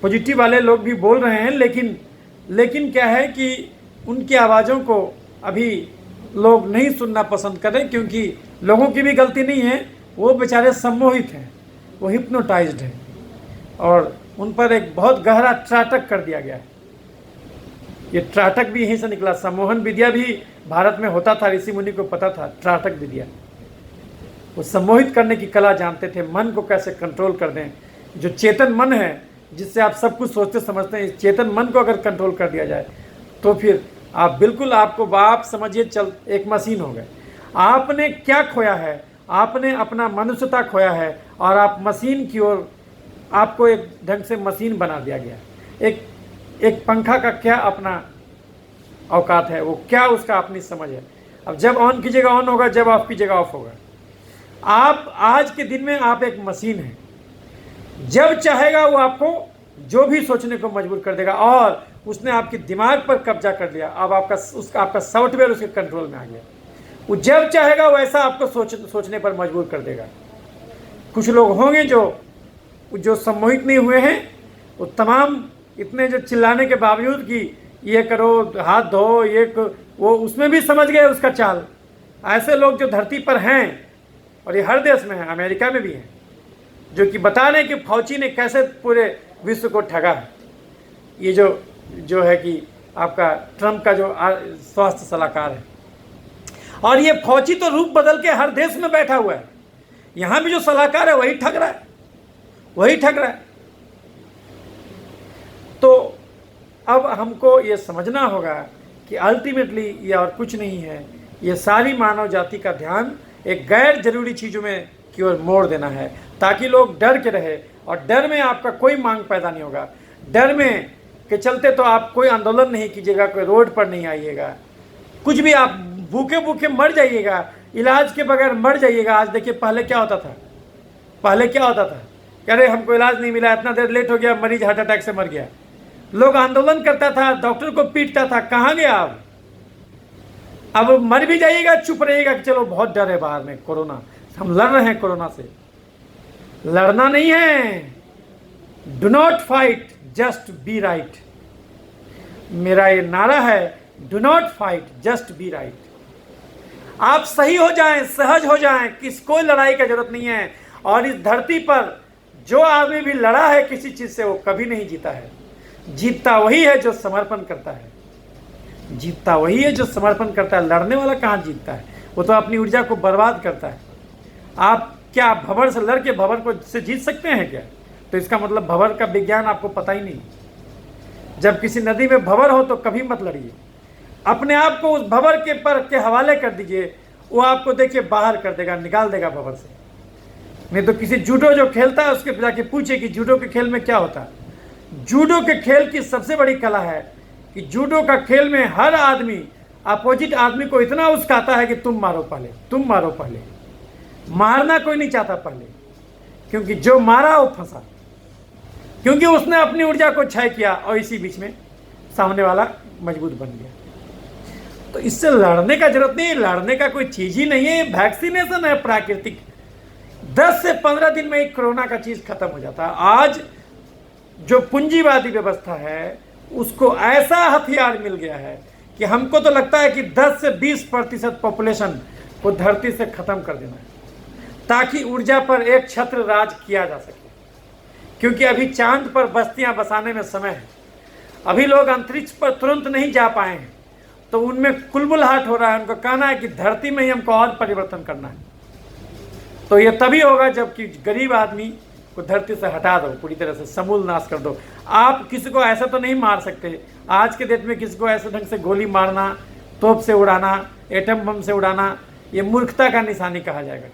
पॉजिटिव वाले लोग भी बोल रहे हैं, लेकिन क्या है कि उनकी आवाज़ों को अभी लोग नहीं सुनना पसंद कर रहे, क्योंकि लोगों की भी गलती नहीं है, वो बेचारे सम्मोहित हैं, वो हिप्नोटाइज्ड हैं, और उन पर एक बहुत गहरा त्राटक कर दिया गया है। ये त्राटक भी यहीं से निकला, सम्मोहन विद्या भी भारत में होता था, ऋषि मुनि को पता था त्राटक विद्या। वो सम्मोहित करने की कला जानते थे, मन को कैसे कंट्रोल कर दें। जो चेतन मन है जिससे आप सब कुछ सोचते समझते हैं, इस चेतन मन को अगर कंट्रोल कर दिया जाए तो फिर आप बिल्कुल, आपको बाप समझिए चल एक मशीन हो गए। आपने क्या खोया है, आपने अपना मनुष्यता खोया है, और आप मशीन की ओर, आपको एक ढंग से मशीन बना दिया गया। एक पंखा का क्या अपना औकात है, वो क्या उसका अपनी समझ है। अब जब ऑन कीजिएगा ऑन होगा, जब ऑफ कीजिएगा ऑफ होगा। आप आज के दिन में आप एक मशीन हैं, जब चाहेगा वो आपको जो भी सोचने को मजबूर कर देगा, और उसने आपके दिमाग पर कब्जा कर लिया। अब आपका सॉफ्टवेयर उसके कंट्रोल में आ गया। वो जब चाहेगा वैसा आपको सोचने पर मजबूर कर देगा। कुछ लोग होंगे जो सम्मोहित नहीं हुए हैं, वो तमाम इतने जो चिल्लाने के बावजूद कि ये करो, हाथ धो, वो उसमें भी समझ गए उसका चाल। ऐसे लोग जो धरती पर हैं, और ये हर देश में है, अमेरिका में भी हैं, जो कि बता रहे हैं कि फौची ने कैसे पूरे विश्व को ठगा है। ये जो है कि आपका ट्रंप का जो स्वास्थ्य सलाहकार है, और ये फौजी तो रूप बदल के हर देश में बैठा हुआ है। यहाँ भी जो सलाहकार है वही ठग रहा है, वही ठग रहा है। तो अब हमको ये समझना होगा कि अल्टीमेटली ये और कुछ नहीं है, ये सारी मानव जाति का ध्यान एक गैर जरूरी चीज़ों में की ओर मोड़ देना है, ताकि लोग डर के रहे। और डर में आपका कोई मांग पैदा नहीं होगा। डर में के चलते तो आप कोई आंदोलन नहीं कीजिएगा, कोई रोड पर नहीं आइएगा, कुछ भी, आप भूखे भूखे मर जाइएगा, इलाज के बगैर मर जाइएगा। आज देखिए पहले क्या होता था, पहले क्या होता था, कह रहे हमको इलाज नहीं मिला, इतना देर लेट हो गया, मरीज हार्ट अटैक से मर गया। लोग आंदोलन करता था, डॉक्टर को पीटता था, कहाँ गया अब मर भी जाइएगा, चुप रहिएगा कि चलो बहुत डर है बाहर में, कोरोना, हम लड़ रहे हैं कोरोना से। लड़ना नहीं है, do not fight, just be right. मेरा ये नारा है, do not fight, just be right. आप सही हो जाएं, सहज हो जाएं, कोई लड़ाई का जरूरत नहीं है। और इस धरती पर जो आदमी भी लड़ा है किसी चीज से, वो कभी नहीं जीता है। जीतता वही है जो समर्पण करता है, जीतता वही है जो समर्पण करता है। लड़ने वाला कहाँ जीतता है, वो तो अपनी ऊर्जा को बर्बाद करता है। आप क्या भंवर से लड़ के भंवर को से जीत सकते हैं क्या? तो इसका मतलब भंवर का विज्ञान आपको पता ही नहीं। जब किसी नदी में भंवर हो तो कभी मत लड़िए, अपने आप को उस भंवर के हवाले कर दीजिए, वो आपको देखिए बाहर कर देगा, निकाल देगा भंवर से। नहीं तो किसी जूडो जो खेलता है उसके जाके पूछे कि जूडो के खेल में क्या होता है। जूडो के खेल की सबसे बड़ी कला है कि जूडो का खेल में हर आदमी अपोजिट आदमी को इतना उस्काता है कि तुम मारो पहले, तुम मारो पहले। मारना कोई नहीं चाहता पहले, क्योंकि जो मारा वो फंसा, क्योंकि उसने अपनी ऊर्जा को क्षय किया और इसी बीच में सामने वाला मजबूत बन गया। तो इससे लड़ने का जरूरत नहीं है, लड़ने का कोई चीज ही नहीं है, वैक्सीनेशन है प्राकृतिक। 10 से 15 दिन में एक कोरोना का चीज खत्म हो जाता है। आज जो पूंजीवादी व्यवस्था है उसको ऐसा हथियार मिल गया है कि हमको तो लगता है कि 10 से 20% पॉपुलेशन को धरती से खत्म कर देना है, ताकि ऊर्जा पर एक छत्र राज किया जा सके। क्योंकि अभी चांद पर बस्तियां बसाने में समय है, अभी लोग अंतरिक्ष पर तुरंत नहीं जा पाए हैं, तो उनमें कुलबुलाहट हो रहा है। उनको कहना है कि धरती में ही हमको और परिवर्तन करना है। तो ये तभी होगा जबकि गरीब आदमी को धरती से हटा दो, पूरी तरह से समूल नाश कर दो। आप किसी को ऐसा तो नहीं मार सकते, आज के डेट में किसी को ऐसे ढंग से गोली मारना, तोप से उड़ाना, एटम बम से उड़ाना, ये मूर्खता का निशानी कहा जाएगा।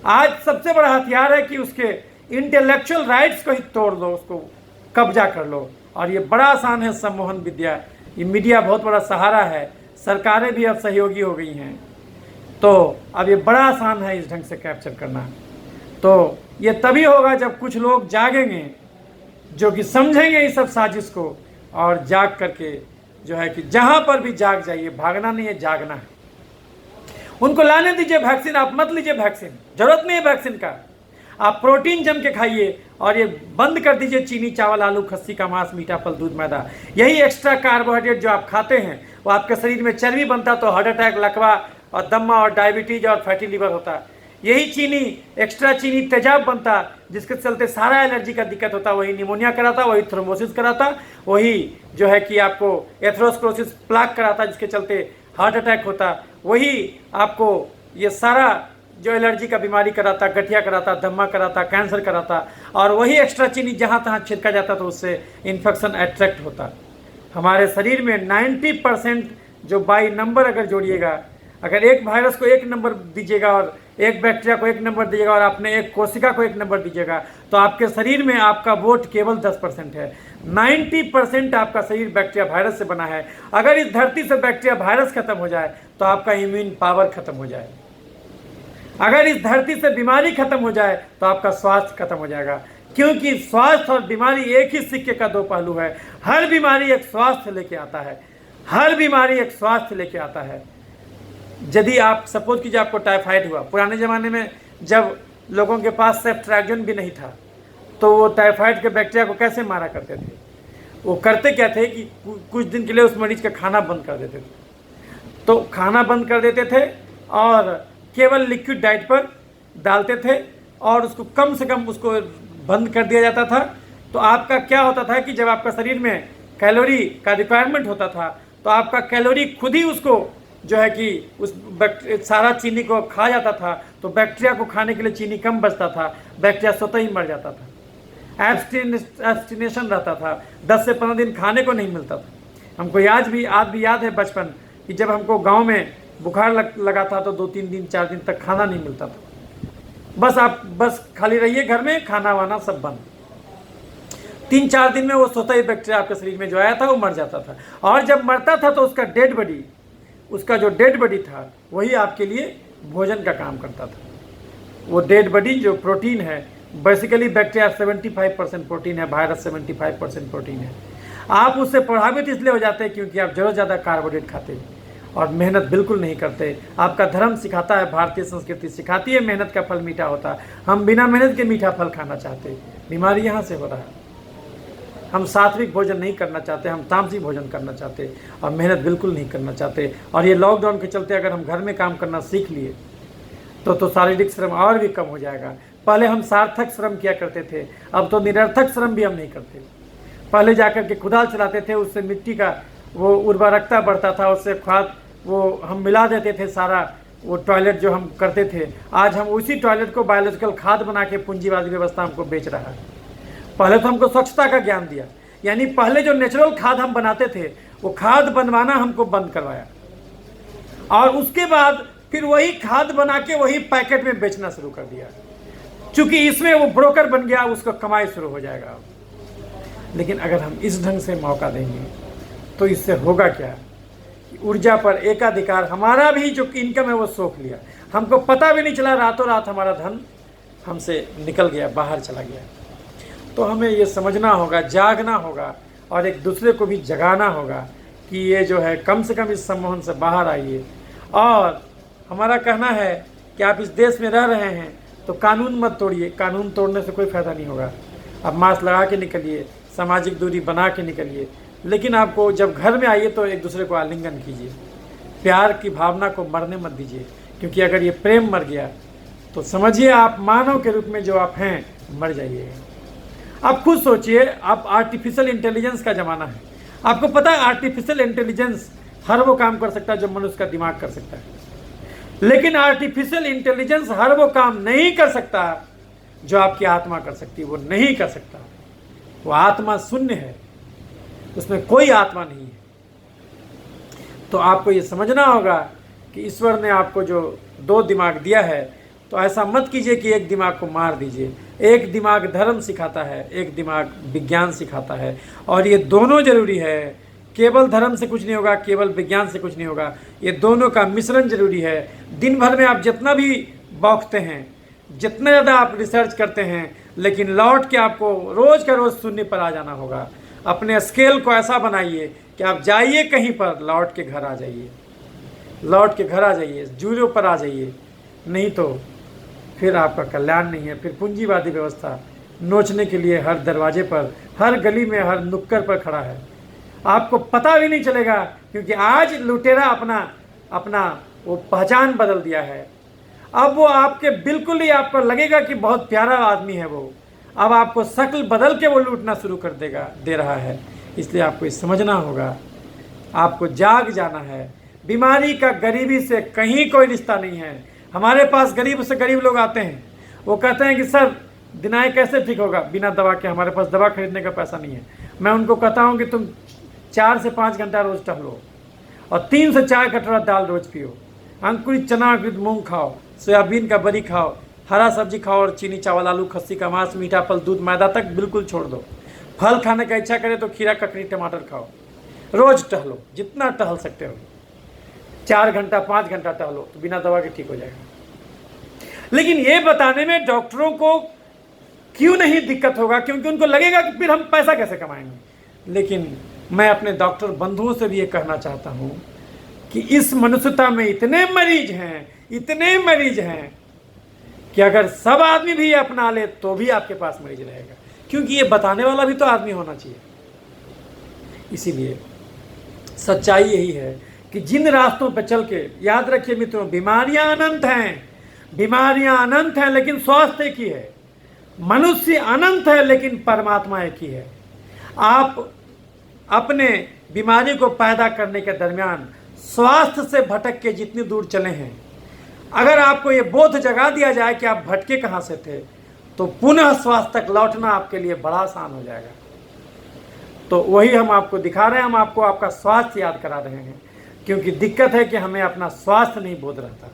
आज सबसे बड़ा हथियार है कि उसके इंटेलेक्चुअल राइट्स को ही तोड़ दो, उसको कब्जा कर लो। और ये बड़ा आसान है सम्मोहन विद्या, ये मीडिया बहुत बड़ा सहारा है, सरकारें भी अब सहयोगी हो गई हैं। तो अब ये बड़ा आसान है इस ढंग से कैप्चर करना। तो ये तभी होगा जब कुछ लोग जागेंगे, जो कि समझेंगे इस सब साजिश को, और जाग करके जो है कि जहाँ पर भी जाग जाइए, भागना नहीं है, जागना है। उनको लाने दीजिए वैक्सीन, आप मत लीजिए वैक्सीन, जरूरत नहीं है वैक्सीन का। आप प्रोटीन जम के खाइए और ये बंद कर दीजिए चीनी, चावल, आलू, खस्सी का मांस, मीठा फल, दूध, मैदा। यही एक्स्ट्रा कार्बोहाइड्रेट जो आप खाते हैं वो आपके शरीर में चर्बी बनता तो हार्ट अटैक, लकवा और दमा और डायबिटीज और फैटी लिवर होता। यही चीनी, एक्स्ट्रा चीनी तेजाब बनता, जिसके चलते सारा एलर्जी का दिक्कत होता, वही निमोनिया कराता, वही थ्रोम्बोसिस कराता, वही जो है कि आपको एथेरोस्क्लेरोसिस प्लाक कराता, जिसके चलते हार्ट अटैक होता, वही आपको ये सारा जो एलर्जी का बीमारी कराता, गठिया कराता, दमा कराता, कैंसर कराता। और वही एक्स्ट्रा चीनी जहाँ तहाँ छिड़का जाता तो उससे इन्फेक्शन अट्रैक्ट होता। हमारे शरीर में 90% जो बाई नंबर अगर जोड़िएगा, अगर एक वायरस को 1 नंबर दीजिएगा और एक बैक्टीरिया को 1 नंबर दीजिएगा और आपने एक कोशिका को 1 नंबर दीजिएगा, तो आपके शरीर में आपका वोट केवल 10% है। 90% आपका शरीर बैक्टीरिया वायरस से बना है। अगर इस धरती से बैक्टीरिया वायरस खत्म हो जाए तो आपका इम्यून पावर खत्म हो जाए। अगर इस धरती से बीमारी खत्म हो जाए तो आपका स्वास्थ्य खत्म हो जाएगा। क्योंकि स्वास्थ्य और बीमारी एक ही सिक्के का 2 पहलू है। हर बीमारी एक स्वास्थ्य लेके आता है, हर बीमारी एक स्वास्थ्य लेके आता है। यदि आप सपोज कीजिए आपको टाइफाइड हुआ, पुराने ज़माने में जब लोगों के पास सेफ्ट्रैक्जन भी नहीं था तो वो टाइफाइड के बैक्टीरिया को कैसे मारा करते थे? वो करते क्या थे कि कुछ दिन के लिए उस मरीज का खाना बंद कर देते थे। तो खाना बंद कर देते थे और केवल लिक्विड डाइट पर डालते थे और उसको कम से कम उसको बंद कर दिया जाता था। तो आपका क्या होता था कि जब आपका शरीर में कैलोरी का रिक्वायरमेंट होता था तो आपका कैलोरी खुद ही उसको जो है कि उस सारा चीनी को खा जाता था। तो बैक्टीरिया को खाने के लिए चीनी कम बचता था, बैक्टीरिया स्वतः ही मर जाता था। एब्स्टिनेशन रहता था, 10 से 15 दिन खाने को नहीं मिलता था। हमको आज भी याद है बचपन कि जब हमको गांव में बुखार लगा था तो 2-3 दिन 4 दिन तक खाना नहीं मिलता था। बस खाली रहिए घर में, खाना वाना सब बंद। 3-4 दिन में वो स्वतः ही बैक्टीरिया आपके शरीर में जो आया था वो मर जाता था। और जब मरता था तो उसका डेड बॉडी, उसका जो डेड बॉडी था वही आपके लिए भोजन का काम करता था। वो डेड बॉडी जो प्रोटीन है, बेसिकली बैक्टीरिया 75% प्रोटीन है, वायरस 75% प्रोटीन है। आप उससे प्रभावित इसलिए हो जाते हैं क्योंकि आप ज़रूरत ज़्यादा कार्बोहाइड्रेट खाते हैं और मेहनत बिल्कुल नहीं करते। आपका धर्म सिखाता है, भारतीय संस्कृति सिखाती है मेहनत का फल मीठा होता है। हम बिना मेहनत के मीठा फल खाना चाहते हैं, बीमारी यहाँ से हो रहा है। हम सात्विक भोजन नहीं करना चाहते, हम तामसी भोजन करना चाहते और मेहनत बिल्कुल नहीं करना चाहते। और ये लॉकडाउन के चलते अगर हम घर में काम करना सीख लिए तो शारीरिक श्रम और भी कम हो जाएगा। पहले हम सार्थक श्रम किया करते थे, अब तो निरर्थक श्रम भी हम नहीं करते। पहले जाकर के कुदाल चलाते थे, उससे मिट्टी का वो उर्वरकता बढ़ता था, उससे खाद वो हम मिला देते थे सारा, वो टॉयलेट जो हम करते थे। आज हम उसी टॉयलेट को बायोलॉजिकल खाद बना के पूंजीवादी व्यवस्था हमको बेच रहा है। पहले तो हमको स्वच्छता का ज्ञान दिया, यानी पहले जो नेचुरल खाद हम बनाते थे वो खाद बनवाना हमको बंद करवाया, और उसके बाद फिर वही खाद बना के वही पैकेट में बेचना शुरू कर दिया। चूंकि इसमें वो ब्रोकर बन गया, उसको कमाई शुरू हो जाएगा। लेकिन अगर हम इस ढंग से मौका देंगे तो इससे होगा क्या? ऊर्जा पर एकाधिकार, हमारा भी जो इनकम है वो सोख लिया, हमको पता भी नहीं चला, रातों रात हमारा धन हमसे निकल गया, बाहर चला गया। तो हमें ये समझना होगा, जागना होगा, और एक दूसरे को भी जगाना होगा कि ये जो है कम से कम इस सम्मोहन से बाहर आइए। और हमारा कहना है कि आप इस देश में रह रहे हैं तो कानून मत तोड़िए, कानून तोड़ने से कोई फ़ायदा नहीं होगा। आप मास्क लगा के निकलिए, सामाजिक दूरी बना के निकलिए, लेकिन आपको जब घर में आइए तो एक दूसरे को आलिंगन कीजिए, प्यार की भावना को मरने मत दीजिए, क्योंकि अगर ये प्रेम मर गया तो समझिए आप मानव के रूप में जो आप हैं मर जाइएगा। आप खुद सोचिए, आप आर्टिफिशियल इंटेलिजेंस का ज़माना है। आपको पता है आर्टिफिशियल इंटेलिजेंस हर वो काम कर सकता है जो मनुष्य का दिमाग कर सकता है, लेकिन आर्टिफिशियल इंटेलिजेंस हर वो काम नहीं कर सकता जो आपकी आत्मा कर सकती है। वो नहीं कर सकता, वो आत्मा शून्य है, उसमें कोई आत्मा नहीं है। तो आपको ये समझना होगा कि ईश्वर ने आपको जो दो दिमाग दिया है, तो ऐसा मत कीजिए कि एक दिमाग को मार दीजिए। एक दिमाग धर्म सिखाता है, एक दिमाग विज्ञान सिखाता है, और ये दोनों जरूरी है। केवल धर्म से कुछ नहीं होगा, केवल विज्ञान से कुछ नहीं होगा, ये दोनों का मिश्रण जरूरी है। दिन भर में आप जितना भी बौखते हैं, जितना ज़्यादा आप रिसर्च करते हैं, लेकिन लौट के आपको रोज़ का रोज़ शून्य पर आ जाना होगा। अपने स्केल को ऐसा बनाइए कि आप जाइए कहीं पर, लौट के घर आ जाइए, लौट के घर आ जाइए, जीरो पर आ जाइए, नहीं तो फिर आपका कल्याण नहीं है। फिर पूंजीवादी व्यवस्था नोचने के लिए हर दरवाजे पर, हर गली में, हर नुक्कड़ पर खड़ा है। आपको पता भी नहीं चलेगा, क्योंकि आज लुटेरा अपना वो पहचान बदल दिया है। अब वो आपके बिल्कुल ही आपको लगेगा कि बहुत प्यारा आदमी है वो, अब आपको शक्ल बदल के वो लूटना शुरू कर दे रहा है। इसलिए आपको ये समझना होगा, आपको जाग जाना है। बीमारी का गरीबी से कहीं कोई रिश्ता नहीं है। हमारे पास गरीब से गरीब लोग आते हैं, वो कहते हैं कि सर दिनाई कैसे ठीक होगा बिना दवा के, हमारे पास दवा खरीदने का पैसा नहीं है। मैं उनको कहता हूँ कि तुम 4 से 5 घंटा रोज टहलो, और 3 से 4 कटोरा दाल रोज पियो, अंकुरित चना, अंकुरित मूंग खाओ, सोयाबीन का बरी खाओ, हरा सब्जी खाओ, और चीनी, चावल, आलू, खस्सी का मांस, मीठा फल, दूध, मैदा तक बिल्कुल छोड़ दो। फल खाने का इच्छा करे तो खीरा, ककड़ी, टमाटर खाओ। रोज टहलो, जितना टहल सकते हो, 4 घंटा 5 घंटा टहलो, तो बिना दवा के ठीक हो जाएगा। लेकिन ये बताने में डॉक्टरों को क्यों नहीं दिक्कत होगा, क्योंकि उनको लगेगा कि फिर हम पैसा कैसे कमाएंगे। लेकिन मैं अपने डॉक्टर बंधुओं से भी ये कहना चाहता हूँ कि इस मनुष्यता में इतने मरीज हैं, इतने मरीज हैं, कि अगर सब आदमी भी अपना ले तो भी आपके पास मरीज रहेगा, क्योंकि ये बताने वाला भी तो आदमी होना चाहिए। इसीलिए सच्चाई यही है कि जिन रास्तों पर चल के, याद रखिए मित्रों, बीमारियां अनंत हैं, बीमारियां अनंत हैं, लेकिन स्वास्थ्य एक ही है। मनुष्य अनंत है, लेकिन परमात्मा एक ही है। आप अपने बीमारी को पैदा करने के दरमियान स्वास्थ्य से भटक के जितनी दूर चले हैं, अगर आपको ये बोध जगा दिया जाए कि आप भटके कहाँ से थे, तो पुनः स्वास्थ्य तक लौटना आपके लिए बड़ा आसान हो जाएगा। तो वही हम आपको दिखा रहे हैं, हम आपको आपका स्वास्थ्य याद करा रहे हैं, क्योंकि दिक्कत है कि हमें अपना स्वास्थ्य नहीं बोध रहता।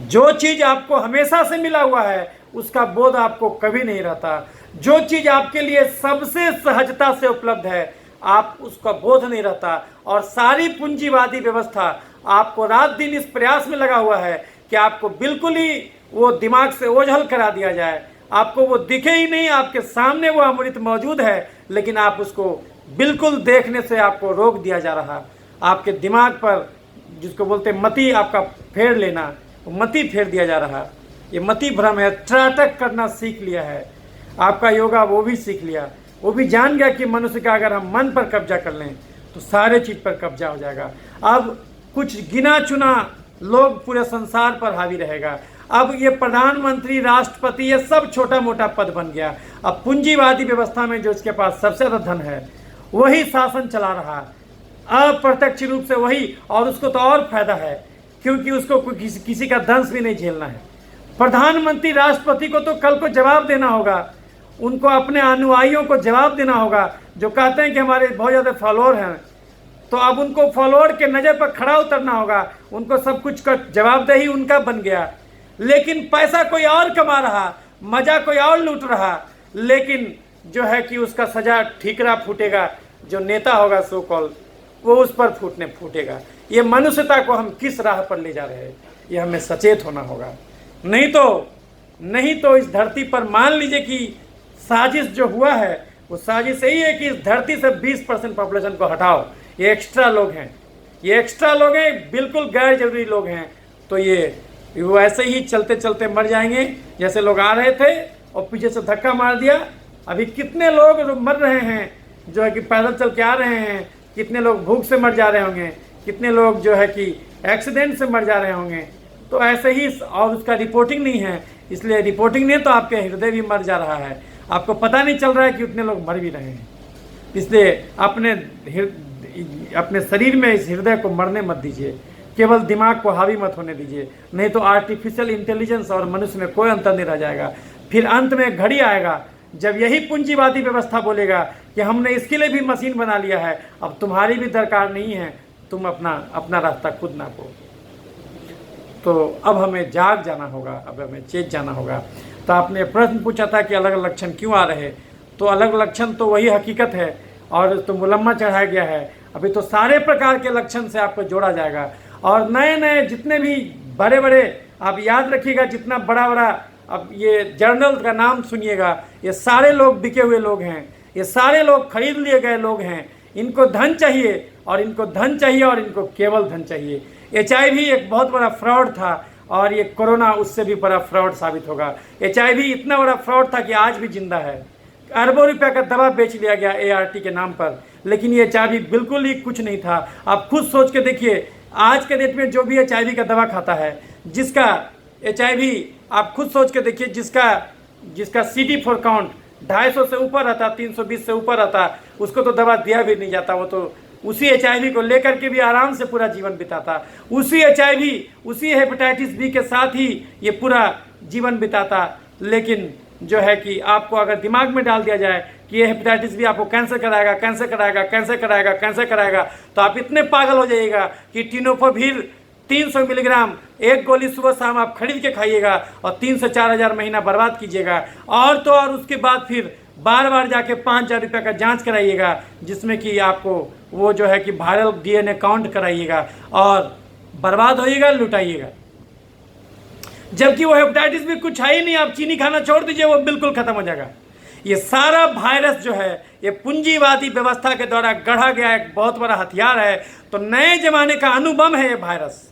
जो चीज़ आपको हमेशा से मिला हुआ है उसका बोध आपको कभी नहीं रहता। जो चीज़ आपके लिए सबसे सहजता से उपलब्ध है आप उसका बोध नहीं रहता। और सारी पूंजीवादी व्यवस्था आपको रात दिन इस प्रयास में लगा हुआ है कि आपको बिल्कुल ही वो दिमाग से ओझल करा दिया जाए, आपको वो दिखे ही नहीं, आपके सामने वो अमृत मौजूद है, लेकिन आप उसको बिल्कुल देखने से आपको रोक दिया जा रहा। आपके दिमाग पर, जिसको बोलते मति आपका फेर लेना, मति फेर दिया जा रहा। ये मति भ्रम है, त्राटक करना सीख लिया है। आपका योगा वो भी सीख लिया, वो भी जान गया कि मनुष्य का अगर हम मन पर कब्जा कर लें तो सारे चीज़ पर कब्जा हो जाएगा। अब कुछ गिना चुना लोग पूरे संसार पर हावी रहेगा। अब ये प्रधानमंत्री, राष्ट्रपति, ये सब छोटा मोटा पद बन गया। अब पूंजीवादी व्यवस्था में जो इसके पास सबसे ज़्यादा धन है वही शासन चला रहा है, अप्रत्यक्ष रूप से वही, और उसको तो और फायदा है क्योंकि उसको किसी का दंश भी नहीं झेलना है। प्रधानमंत्री, राष्ट्रपति को तो कल को जवाब देना होगा, उनको अपने अनुयायियों को जवाब देना होगा जो कहते हैं कि हमारे बहुत ज़्यादा फॉलोअर हैं, तो अब उनको फॉलोअर के नज़र पर खड़ा उतरना होगा, उनको सब कुछ का जवाबदेही उनका बन गया। लेकिन पैसा कोई और कमा रहा, मजा कोई और लूट रहा, लेकिन जो है कि उसका सजा ठीकरा फूटेगा, जो नेता होगा सो कॉल वो उस पर फूटेगा। ये मनुष्यता को हम किस राह पर ले जा रहे हैं, ये हमें सचेत होना होगा। नहीं तो इस धरती पर मान लीजिए कि साजिश जो हुआ है वो साजिश यही है कि इस धरती से 20% पॉपुलेशन को हटाओ। ये एक्स्ट्रा लोग हैं, बिल्कुल गैर जरूरी लोग हैं, तो ये वो ऐसे ही चलते चलते मर जाएंगे जैसे लोग आ रहे थे और पीछे से धक्का मार दिया। अभी कितने लोग मर रहे हैं जो है कि पैदल चल के आ रहे हैं, कितने लोग भूख से मर जा रहे होंगे, कितने लोग जो है कि एक्सीडेंट से मर जा रहे होंगे। तो ऐसे ही, और उसका रिपोर्टिंग नहीं है, इसलिए रिपोर्टिंग नहीं तो आपके हृदय भी मर जा रहा है, आपको पता नहीं चल रहा है कि उतने लोग मर भी रहे हैं। इसलिए अपने शरीर में इस हृदय को मरने मत दीजिए, केवल दिमाग को हावी मत होने दीजिए, नहीं तो आर्टिफिशियल इंटेलिजेंस और मनुष्य में कोई अंतर नहीं रह जाएगा। फिर अंत में घड़ी आएगा जब यही पूंजीवादी व्यवस्था बोलेगा कि हमने इसके लिए भी मशीन बना लिया है, अब तुम्हारी भी दरकार नहीं है, तुम अपना रास्ता खुद नापो। तो अब हमें जाग जाना होगा, अब हमें चेत जाना होगा। तो आपने प्रश्न पूछा था कि अलग अलग लक्षण क्यों आ रहे, तो अलग लक्षण तो वही हकीकत है और तो मुलम्मा चढ़ाया गया है। अभी तो सारे प्रकार के लक्षण से आपको जोड़ा जाएगा, और नए नए जितने भी बड़े बड़े, आप याद रखिएगा, जितना बड़ा बड़ा अब ये जर्नल का नाम सुनिएगा, ये सारे लोग बिके हुए लोग हैं, ये सारे लोग खरीद लिए गए लोग हैं। इनको धन चाहिए और इनको केवल धन चाहिए। HIV एक बहुत बड़ा फ्रॉड था और ये कोरोना उससे भी बड़ा फ्रॉड साबित होगा। HIV इतना बड़ा फ्रॉड था कि आज भी जिंदा है। अरबों रुपया का दवा बेच लिया गया ART के नाम पर, लेकिन ये HIV बिल्कुल ही कुछ नहीं था। आप खुद सोच के देखिए, आज के डेट में जो भी HIV का दवा खाता है, जिसका HIV आप खुद सोच के देखिए, जिसका CD4 काउंट 250 से ऊपर आता, 320 से ऊपर आता, उसको तो दवा दिया भी नहीं जाता, वो तो उसी HIV को लेकर के भी आराम से पूरा जीवन बिताता, उसी HIV, उसी हेपेटाइटिस B के साथ ही ये पूरा जीवन बिताता। लेकिन जो है कि आपको अगर दिमाग में डाल दिया जाए कि ये हेपेटाइटिस B आपको कैंसर कराएगा, तो आप इतने पागल हो जाइएगा कि टिनोफोविर 300 मिलीग्राम एक गोली सुबह शाम आप खरीद के खाइएगा और 3 से 4 हज़ार महीना बर्बाद कीजिएगा। और तो और उसके बाद फिर बार बार जाके 5,000 रुपये का जांच कराइएगा, जिसमें कि आपको वो जो है कि वायरल DNA काउंट कराइएगा और बर्बाद होइएगा, लुटाइएगा। जबकि वो हेपेटाइटिस भी कुछ है ही नहीं, आप चीनी खाना छोड़ दीजिए, वो बिल्कुल खत्म हो जाएगा। ये सारा वायरस जो है ये पूंजीवादी व्यवस्था के द्वारा गढ़ा गया एक बहुत बड़ा हथियार है। तो नए जमाने का अणुबम है ये वायरस,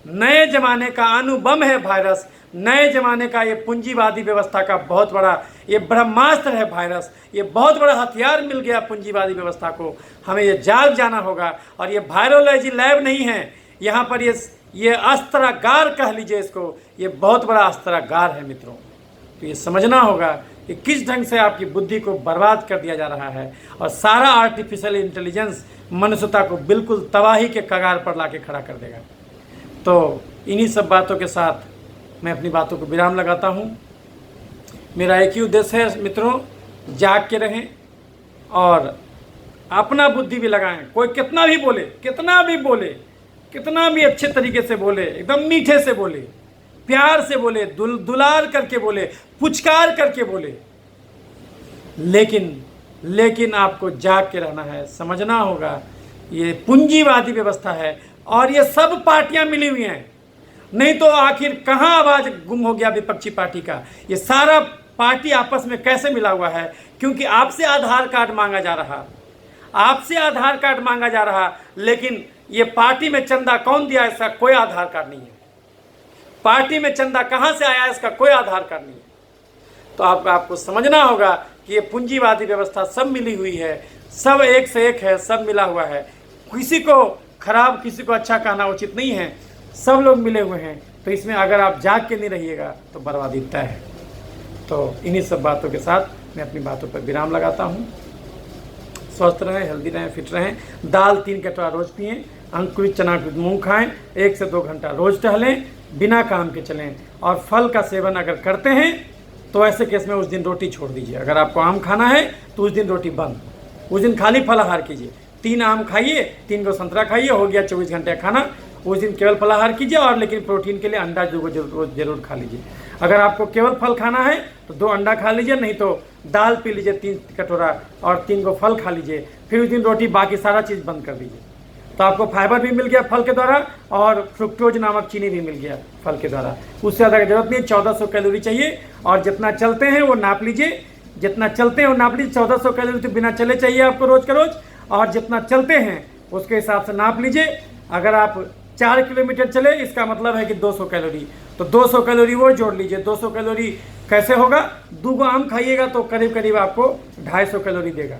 नए जमाने का अणुबम है वायरस, नए जमाने का ये पूंजीवादी व्यवस्था का बहुत बड़ा ये ब्रह्मास्त्र है वायरस। ये बहुत बड़ा हथियार मिल गया पूंजीवादी व्यवस्था को, हमें ये जाग जाना होगा। और ये वायरोलॉजी लैब नहीं है, यहाँ पर ये अस्त्रागार कह लीजिए इसको, ये बहुत बड़ा अस्त्रागार है मित्रों। तो ये समझना होगा कि किस ढंग से आपकी बुद्धि को बर्बाद कर दिया जा रहा है और सारा आर्टिफिशियल इंटेलिजेंस मनुष्यता को बिल्कुल तबाही के कगार पर लाके खड़ा कर देगा। तो इन्हीं सब बातों के साथ मैं अपनी बातों को विराम लगाता हूँ। मेरा एक ही उद्देश्य है मित्रों, जाग के रहें और अपना बुद्धि भी लगाएं। कोई कितना भी अच्छे तरीके से बोले, एकदम मीठे से बोले, प्यार से बोले, दुलार करके बोले, पुचकार करके बोले, लेकिन आपको जाग के रहना है। समझना होगा ये पूंजीवादी व्यवस्था है और ये सब पार्टियां मिली हुई हैं, नहीं तो आखिर कहाँ आवाज गुम हो गया विपक्षी पार्टी का। ये सारा पार्टी आपस में कैसे मिला हुआ है? क्योंकि आपसे आधार कार्ड मांगा जा रहा, लेकिन ये पार्टी में चंदा कौन दिया इसका कोई आधार कार्ड नहीं है। पार्टी में चंदा कहाँ से आया इसका कोई आधार कार्ड नहीं है। तो आपको समझना होगा कि ये पूंजीवादी व्यवस्था सब मिली हुई है, सब एक से एक है, सब मिला हुआ है। किसी को खराब किसी को अच्छा कहना उचित नहीं है। सब लोग मिले हुए हैं तो इसमें अगर आप जाग के नहीं रहिएगा तो बर्बादी तय है। तो इन्हीं सब बातों के साथ मैं अपनी बातों पर विराम लगाता हूँ। स्वस्थ रहें, हेल्दी रहें, फिट रहें। दाल 3 कटोरा रोज़ पिएं, अंकुरित चना की मूँग खाएं, 1 से 2 घंटा रोज़ टहलें, बिना काम के चलें, और फल का सेवन अगर करते हैं तो ऐसे केस में उस दिन रोटी छोड़ दीजिए। अगर आपको आम खाना है तो उस दिन रोटी बंद, उस दिन खाली फलाहार कीजिए। 3 आम खाइए, 3 को संतरा खाइए, हो गया 24 घंटे खाना। उस दिन केवल फलाहार कीजिए, और लेकिन प्रोटीन के लिए अंडा जरूर खा लीजिए। अगर आपको केवल फल खाना है तो 2 अंडा खा लीजिए, नहीं तो दाल पी लीजिए 3 कटोरा, और 3 को फल खा लीजिए। फिर उस दिन रोटी, बाकी सारा चीज़ बंद कर दीजिए। तो आपको फाइबर भी मिल गया फल के द्वारा, और फ्रुक्टोज नामक चीनी भी मिल गया फल के द्वारा। उससे ज़्यादा की जरूरत नहीं। 1400 कैलोरी चाहिए, और जितना चलते हैं वो नाप लीजिए, जितना चलते हैं वो नाप लीजिए। 1400 कैलोरी तो बिना चले चाहिए आपको रोज़ का रोज़, और जितना चलते हैं उसके हिसाब से नाप लीजिए। अगर आप 4 किलोमीटर चले, इसका मतलब है कि 200 कैलोरी, तो 200 कैलोरी वो जोड़ लीजिए। 200 कैलोरी कैसे होगा? 2 आम खाइएगा तो करीब करीब आपको 250 कैलोरी देगा।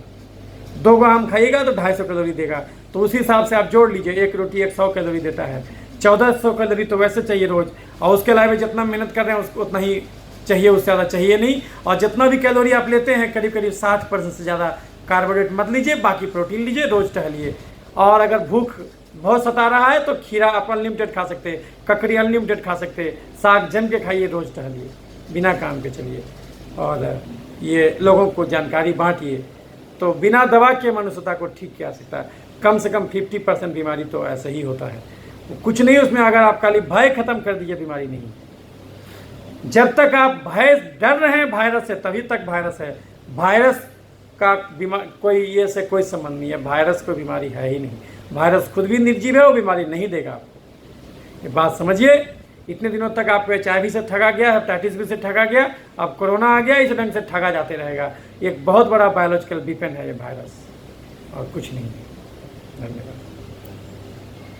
2 आम खाइएगा तो 250 कैलोरी देगा। तो उसी हिसाब से आप जोड़ लीजिए। 1 रोटी 100 कैलोरी देता है। 1400 कैलोरी तो वैसे चाहिए रोज़, और उसके अलावा जितना मेहनत कर रहे हैं उसको उतना ही चाहिए, उससे ज़्यादा चाहिए नहीं। और जितना भी कैलोरी आप लेते हैं, करीब करीब 60% से ज़्यादा कार्बोहाइड्रेट मत लीजिए, बाकी प्रोटीन लीजिए, रोज़ टहलिए। और अगर भूख बहुत सता रहा है तो खीरा आप अनलिमिटेड खा सकते हैं, ककड़ी अनलिमिटेड खा सकते हैं, साग जम के खाइए, रोज़ टहलिए, बिना काम के चलिए, और ये लोगों को जानकारी बांटिए। तो बिना दवा के मनुष्यता को ठीक किया सकता है। कम से कम 50% बीमारी तो ऐसे ही होता है, कुछ नहीं उसमें। अगर आप खाली भय खत्म कर दीजिए, बीमारी नहीं। जब तक आप भय डर रहे हैं वायरस से, तभी तक वायरस है। वायरस का कोई ये से कोई संबंध नहीं है। वायरस कोई बीमारी है ही नहीं। वायरस खुद भी निर्जीव है, वो बीमारी नहीं देगा आपको। ये बात समझिए। इतने दिनों तक आपको HIV से ठगा गया, हेपेटाइटिस बी से ठगा गया, अब कोरोना आ गया, इस ढंग से ठगा जाते रहेगा। एक बहुत बड़ा बायोलॉजिकल वेपन है ये वायरस, और कुछ नहीं है। धन्यवाद।